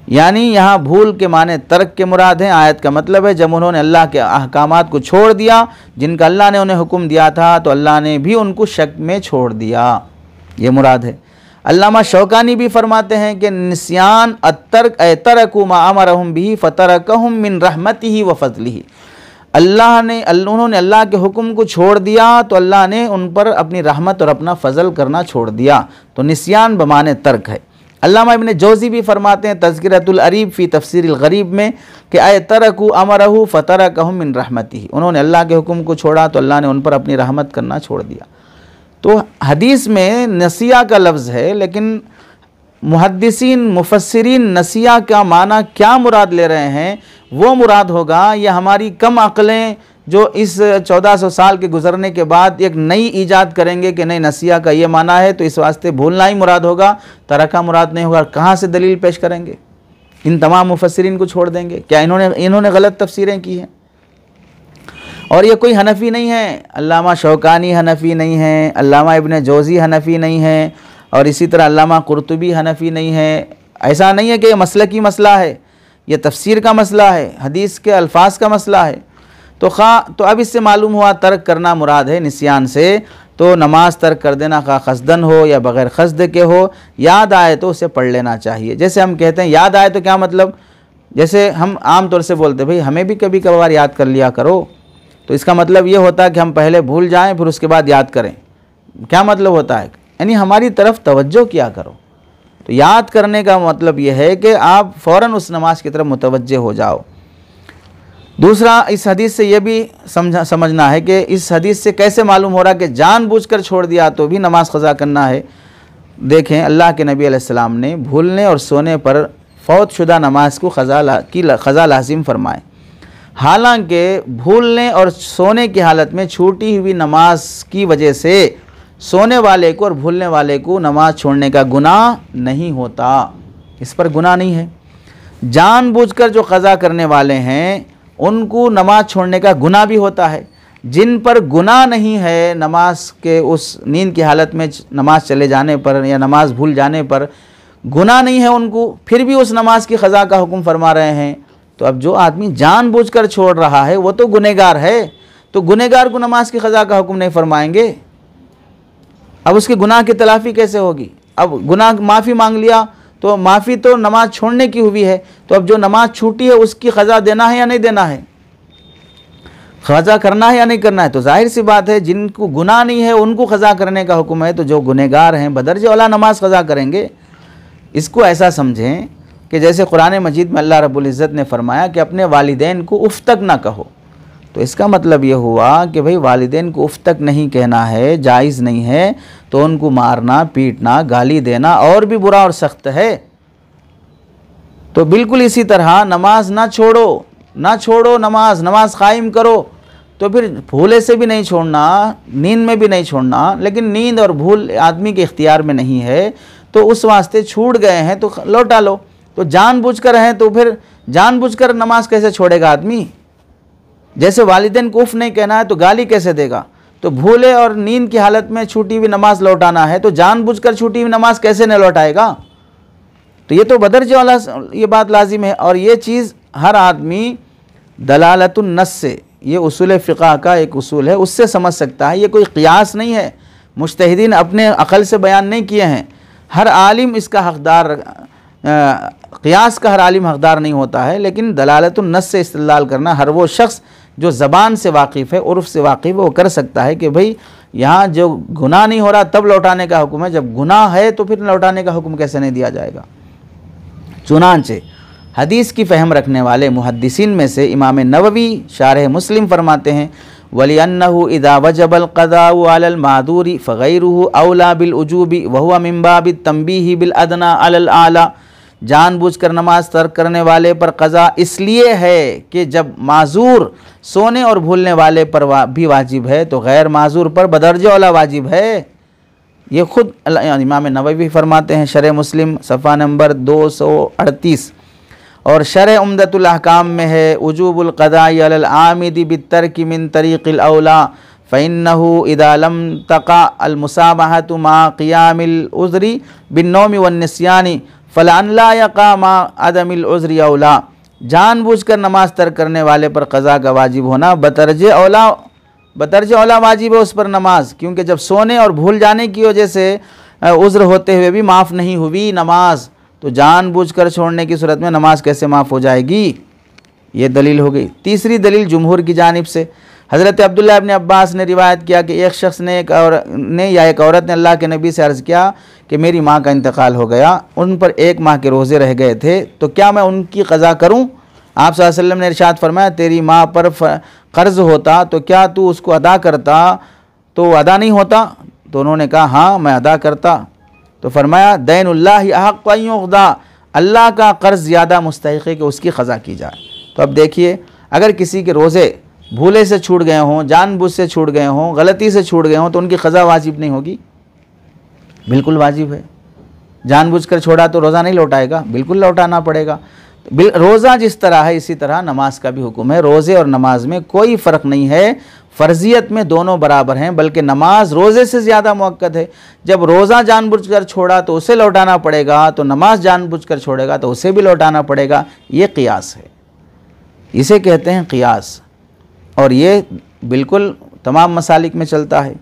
यानी यहाँ भूल के माने तर्क के मुराद हैं। आयत का मतलब है जब उन्होंने अल्लाह के अहकामात को छोड़ दिया जिनका अल्लाह ने उन्हें हुक्म दिया था, तो अल्लाह ने भी उनको शक में छोड़ दिया, ये मुराद है। अल्लामा शौकानी भी फरमाते हैं कि निस्यान अत्तरक ऐ तरकु मा अमरहुम बिही फतरकहुम मिन रहमतिही व फज़लिही, उन्होंने अल्लाह के हुक्म को छोड़ दिया तो अल्लाह ने उन पर अपनी रहमत और अपना फ़ज़ल करना छोड़ दिया। तो निस्यान बमाने तर्क है। अल्लामा इब्न जौज़ी भी फरमाते हैं तज़किरतुल अरीब फ़ी तफ़सीरिल गरीब में कि ऐ तरकु अमरहु फतरकहुम मिन रहमतिही, उन्होंने अल्लाह के हुक्म को छोड़ा तो अल्लाह ने उन पर अपनी रहमत करना छोड़ दिया। तो हदीस में नसिया का लफ्ज़ है, लेकिन मुहद्दिसीन मुफस्सिरीन नसिया का माना क्या मुराद ले रहे हैं वो मुराद होगा। या हमारी कम अक़लें जो इस 1400 साल के गुज़रने के बाद एक नई ईजाद करेंगे कि नहीं नसिया का ये माना है तो इस वास्ते भूलना ही मुराद होगा, तरका मुराद नहीं होगा। कहाँ से दलील पेश करेंगे? इन तमाम मुफस्सिरीन को छोड़ देंगे? क्या इन्होंने गलत तफसीरें की हैं? और ये कोई हनफ़ी नहीं है, अल्लामा शौकानी हनफ़ी नहीं है, अल्लामा इब्न जौज़ी हनफ़ी नहीं है, और इसी तरह अल्लामा कुर्तुबी हनफ़ी नहीं है। ऐसा नहीं है कि ये मसलकी मसला है, ये तफसीर का मसला है, हदीस के अल्फाज का मसला है। तो अब इससे मालूम हुआ तर्क करना मुराद है निस्यान से। तो नमाज तर्क कर देना खा कसदन हो या बग़ैर कसद के हो, याद आए तो उसे पढ़ लेना चाहिए। जैसे हम कहते हैं याद आए तो क्या मतलब? जैसे हम आम तौर से बोलते भाई हमें भी कभी कभार याद कर लिया करो, तो इसका मतलब ये होता है कि हम पहले भूल जाएं फिर उसके बाद याद करें। क्या मतलब होता है? यानी हमारी तरफ तवज्जो किया करो। तो याद करने का मतलब यह है कि आप फ़ौरन उस नमाज की तरफ मुतवज्जे हो जाओ। दूसरा, इस हदीस से यह भी समझना है कि इस हदीस से कैसे मालूम हो रहा है कि जानबूझकर छोड़ दिया तो भी नमाज क़ज़ा करना है। देखें, अल्लाह के नबी अलैहिस्सलाम ने भूलने और सोने पर फ़ौत शुदा नमाज को क़ज़ा लाज़िम फरमाए। हालांकि भूलने और सोने की हालत में छूटी हुई नमाज की वजह से सोने वाले को और भूलने वाले को नमाज छोड़ने का गुनाह नहीं होता, इस पर गुनाह नहीं है। जानबूझकर जो क़ज़ा करने वाले हैं उनको नमाज छोड़ने का गुनाह भी होता है। जिन पर गुनाह नहीं है, नमाज के उस नींद की हालत में नमाज चले जाने पर या नमाज भूल जाने पर गुनाह नहीं है उनको, फिर भी उस नमाज की क़ज़ा का हुक्म फरमा रहे हैं। तो अब जो आदमी जानबूझकर छोड़ रहा है वो तो गुनहगार है, तो गुनहगार को नमाज की क़ज़ा का हुक्म नहीं फरमाएंगे। अब उसके गुनाह की तलाफ़ी कैसे होगी? अब गुनाह माफ़ी मांग लिया तो माफ़ी तो नमाज छोड़ने की हुई है, तो अब जो नमाज छूटी है उसकी क़ज़ा देना है या नहीं देना है? क़ज़ा करना है या नहीं करना है? तो जाहिर सी बात है जिनको गुनाह नहीं है उनको क़ज़ा करने का हुक्म है, तो जो गुनहगार हैं बदर्ज औला नमाज क़ज़ा करेंगे। इसको ऐसा समझें कि जैसे कुरान मजीद में अल्लाह रब्बुल इज़्ज़त ने फरमाया कि अपने वालिदैन को उफ़ तक ना कहो, तो इसका मतलब ये हुआ कि भाई वालिदैन को उफ़ तक नहीं कहना है, जायज़ नहीं है, तो उनको मारना, पीटना, गाली देना और भी बुरा और सख्त है। तो बिल्कुल इसी तरह नमाज ना छोड़ो नमाज कायम करो। तो फिर भूले से भी नहीं छोड़ना, नींद में भी नहीं छोड़ना, लेकिन नींद और भूल आदमी के इख्तियार में नहीं है, तो उस वास्ते छूट गए हैं तो लौटा लो। तो जानबूझकर हैं तो फिर जानबूझकर नमाज कैसे छोड़ेगा आदमी? जैसे वालिदैन को उफ़ नहीं कहना है तो गाली कैसे देगा? तो भूले और नींद की हालत में छूटी हुई नमाज लौटाना है तो जानबूझकर छूटी हुई नमाज कैसे न लौटाएगा? तो ये तो बदर्ज वाला ये बात लाजिम है। और ये चीज़ हर आदमी दलालतुन नस से, ये उसूल फ़िक़ह का एक उसूल है, उससे समझ सकता है। ये कोई क़ियास नहीं है, मुज्तहिदीन अपने अक़ल से बयान नहीं किए हैं। हर आलिम इसका हक़दार, क़ियास का हर आलिम हक़दार नहीं होता है, लेकिन दलालतुन नस से इस्तिदलाल करना हर वो शख्स जो ज़बान से वाकिफ़ है, उर्फ़ से वाकिफ़ है, वो कर सकता है कि भाई यहाँ जो गुनाह नहीं हो रहा तब लौटाने का हुक्म है, जब गुनाह है तो फिर लौटाने का हुक्म कैसे नहीं दिया जाएगा। चुनांचे हदीस की फ़हम रखने वाले मुहद्दिसीन में से इमाम नववी शारह मुस्लिम फरमाते हैं, वलिअन्नहु इज़ा वजबल क़ज़ाउ अलल मादूरी फ़ग़ैरुहु औला बिल उजूबी व हुवा मिन बाबि तंबीही बिल अदना अलल आला। जानबूझकर नमाज तर्क करने वाले पर क़ज़ा इसलिए है कि जब माजूर सोने और भूलने वाले पर भी वाजिब है तो गैर माजूर पर बदर्ज औला वाजिब है। ये ख़ुद इमाम नववी फरमाते हैं, शरह मुस्लिम सफ़ा नंबर 238 और शरह उम्दतुल अहकाम में है, उजूबुल क़ज़ाई अलल आमिदी बित्तर्की मिन तरीक़िल औला फ़इन्नहु इज़ा लम तक़ा अल मुसाबहतु मा क़ियामिल उज़्री बिन्नौमि वन्निस्यानी फ़लान ला यक़ा मा अदमिल उज़्री औला। जानबूझकर नमाज तर्क करने वाले पर क़ज़ा का वाजिब होना बतर्ज औला वाजिब है उस पर नमाज, क्योंकि जब सोने और भूल जाने की वजह से उज़्र होते हुए भी माफ़ नहीं हुई नमाज, तो जानबूझकर छोड़ने की सूरत में नमाज कैसे माफ़ हो जाएगी? ये दलील हो गई। तीसरी दलील जुमहूर की जानिब से हज़रत अब्दुल्लाह इब्न अब्बास ने रिवायत किया कि एक शख्स ने एक औरत ने अल्लाह के नबी से अर्ज़ किया कि मेरी माँ का इंतकाल हो गया, उन पर 1 माह के रोज़े रह गए थे, तो क्या मैं उनकी क़ज़ा करूँ? आप सल्लल्लाहु अलैहि वसल्लम ने इरशाद फरमाया, तेरी माँ पर क़र्ज़ होता तो क्या तू उसको अदा करता? तो अदा नहीं होता? तो उन्होंने कहा हाँ मैं अदा करता। तो फरमाया दैनुल्लाहि अहक़्क़ु अन युक़दा, अल्लाह का क़र्ज़ ज़्यादा मुस्तहिक़ है कि उसकी क़ज़ा की जाए। तो अब देखिए, अगर किसी के रोज़े भूले से छूट गए हों, जानबूझ से छूट गए हों, गलती से छूट गए हों, तो उनकी क़ज़ा वाजिब नहीं होगी? बिल्कुल वाजिब है। जानबूझकर छोड़ा तो रोज़ा नहीं लौटाएगा, बिल्कुल लौटाना पड़ेगा। रोज़ा जिस तरह है इसी तरह नमाज का भी हुक्म है। रोज़े और नमाज में कोई फ़र्क नहीं है, फ़र्जियत में दोनों बराबर हैं, बल्कि नमाज रोज़े से ज़्यादा मुअक्कद है। जब रोज़ा जानबूझकर छोड़ा तो उसे लौटाना पड़ेगा, तो नमाज जानबूझकर छोड़ेगा तो उसे भी लौटाना पड़ेगा। ये क़ियास है, इसे कहते हैं क़ियास, और ये बिल्कुल तमाम मसालिक में चलता है।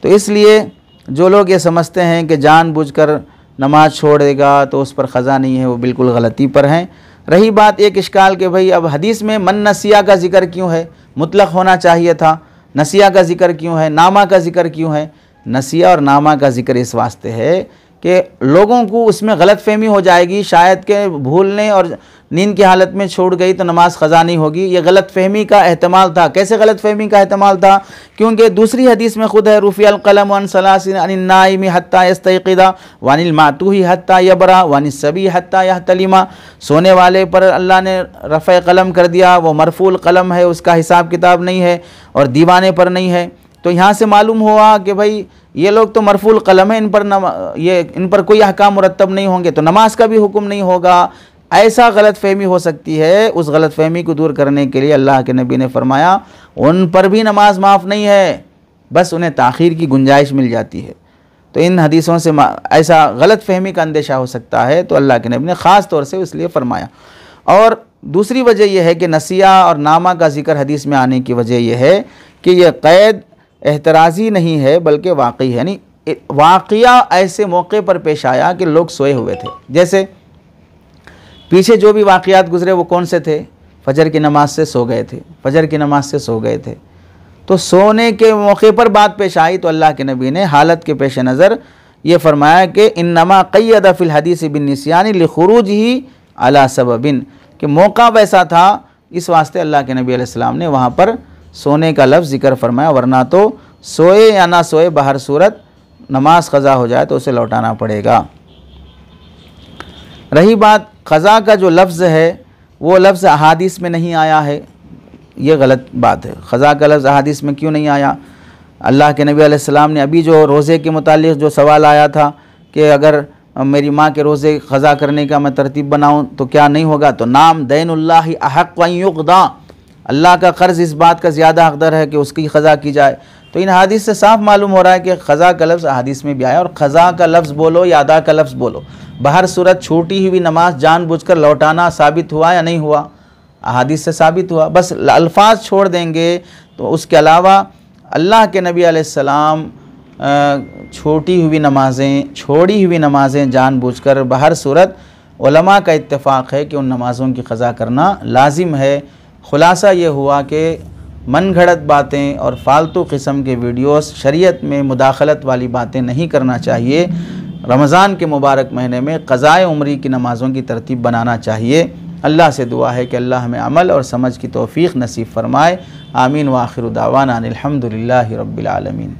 तो इसलिए जो लोग ये समझते हैं कि जानबूझकर नमाज छोड़ देगा तो उस पर क़ज़ा नहीं है, वो बिल्कुल गलती पर हैं। रही बात एक इश्काल के भाई अब हदीस में मन नसिया का ज़िक्र क्यों है? मुतलक़ होना चाहिए था। नसिया का ज़िक्र क्यों है? नामा का ज़िक्र क्यों है? नसिया और नामा का ज़िक्र इस वास्ते है कि लोगों को उसमें गलतफ़हमी हो जाएगी, शायद के भूलने और नींद की हालत में छोड़ गई तो नमाज क़ज़ा नहीं होगी। ये गलतफ़हमी का एहतमाल था। कैसे गलतफ़हमी का एहतमाल था? क्योंकि दूसरी हदीस में ख़ुद है, रुफ़िअल क़लम अन सलासिन अनिन नाइमी हत्ता यस्तयक़िज़ा वनिल मातूही हत्ता यबरा वनिस सबी हत्ता यहतलिमा। सोने वाले पर अल्लाह ने रफ़े क़लम कर दिया, वो मरफ़ूल क़लम है, उसका हिसाब किताब नहीं है, और दीवाने पर नहीं है। तो यहाँ से मालूम हुआ कि भाई ये लोग तो मरफ़ूल क़लम है, इन पर कोई अहकाम मुरत्तब नहीं होंगे, तो नमाज का भी हुक्म नहीं होगा। ऐसा गलत फहमी हो सकती है। उस गलत फहमी को दूर करने के लिए अल्लाह के नबी ने फरमाया उन पर भी नमाज माफ़ नहीं है, बस उन्हें ताख़ीर की गुंजाइश मिल जाती है। तो इन हदीसों से ऐसा गलत फहमी का अंदेशा हो सकता है, तो अल्लाह के नबी ने ख़ास तौर से इसलिए फ़रमाया। और दूसरी वजह यह है कि नसिया और नामा का ज़िक्र हदीस में आने की वजह यह है कि यह क़ैद एहतराज़ी नहीं है बल्कि वाक़ई है। यानी वाक़या ऐसे मौके पर पेश आया कि लोग सोए हुए थे। जैसे पीछे जो भी वाक़यात गुज़रे वो कौन से थे? फजर की नमाज से सो गए थे, फजर की नमाज से सो गए थे, तो सोने के मौके पर बात पेश आई तो अल्लाह के नबी ने हालत के पेश नज़र ये फरमाया कि इन्नमा क़य्यद फ़िल हदीस बिन निस्यानी लिखुरूज ही अला सबबिन, कि मौका वैसा था इस वास्ते अल्लाह के नबी अलैहिस्सलाम ने वहाँ पर सोने का लफ्ज़ ज़िक्र फरमाया, वरना तो सोए या ना सोए बहर सूरत नमाज क़ज़ा हो जाए तो उसे लौटाना पड़ेगा। रही बात क़ज़ा का जो लफ्ज़ है वो लफ्ज़ अहादीस में नहीं आया है, ये गलत बात है। क़ज़ा का लफ्ज़ अहादीस में क्यों नहीं आया? अल्लाह के नबी अलैहिस्सलाम ने अभी जो रोज़े के मुतालिक जो सवाल आया था कि अगर मेरी माँ के रोज़े क़ज़ा करने का मैं तरतीब बनाऊँ तो क्या नहीं होगा, तो नाम दैनुल्लाहि अहक़्क़ु अन युक़दा, अल्लाह का कर्ज़ इस बात का ज़्यादा हक़दार है कि उसकी क़ज़ा की जाए। तो इन हदीस से साफ मालूम हो रहा है कि क़ज़ा का लफ्ज़ हदीस में भी आया, और क़ज़ा का लफ्ज़ बोलो या अदा का लफ्ज़ बोलो, बहर सूरत छूटी हुई नमाज जानबूझकर लौटाना साबित हुआ या नहीं हुआ? अहादीस से साबित हुआ। बस अल्फाज छोड़ देंगे तो उसके अलावा अल्लाह के नबी अलैहिस्सलाम छोड़ी हुई नमाज़ें जानबूझकर बहर सूरत उलमा का इत्तेफाक है कि उन नमाज़ों की क़ज़ा करना लाजिम है। ख़ुलासा ये हुआ कि मन घड़त बातें और फालतू किस्म के वीडियोस, शरीयत में मुदाखलत वाली बातें नहीं करना चाहिए। रमज़ान के मुबारक महीने में क़ज़ाए उम्री की नमाज़ों की तरतीब बनाना चाहिए। अल्लाह से दुआ है कि अल्लाह हमें अमल और समझ की तौफ़ीक़ नसीब फ़रमाए। आमीन व आखिरु दावाना अनिल हम्दुलिल्लाहि रब्बिल आलमीन।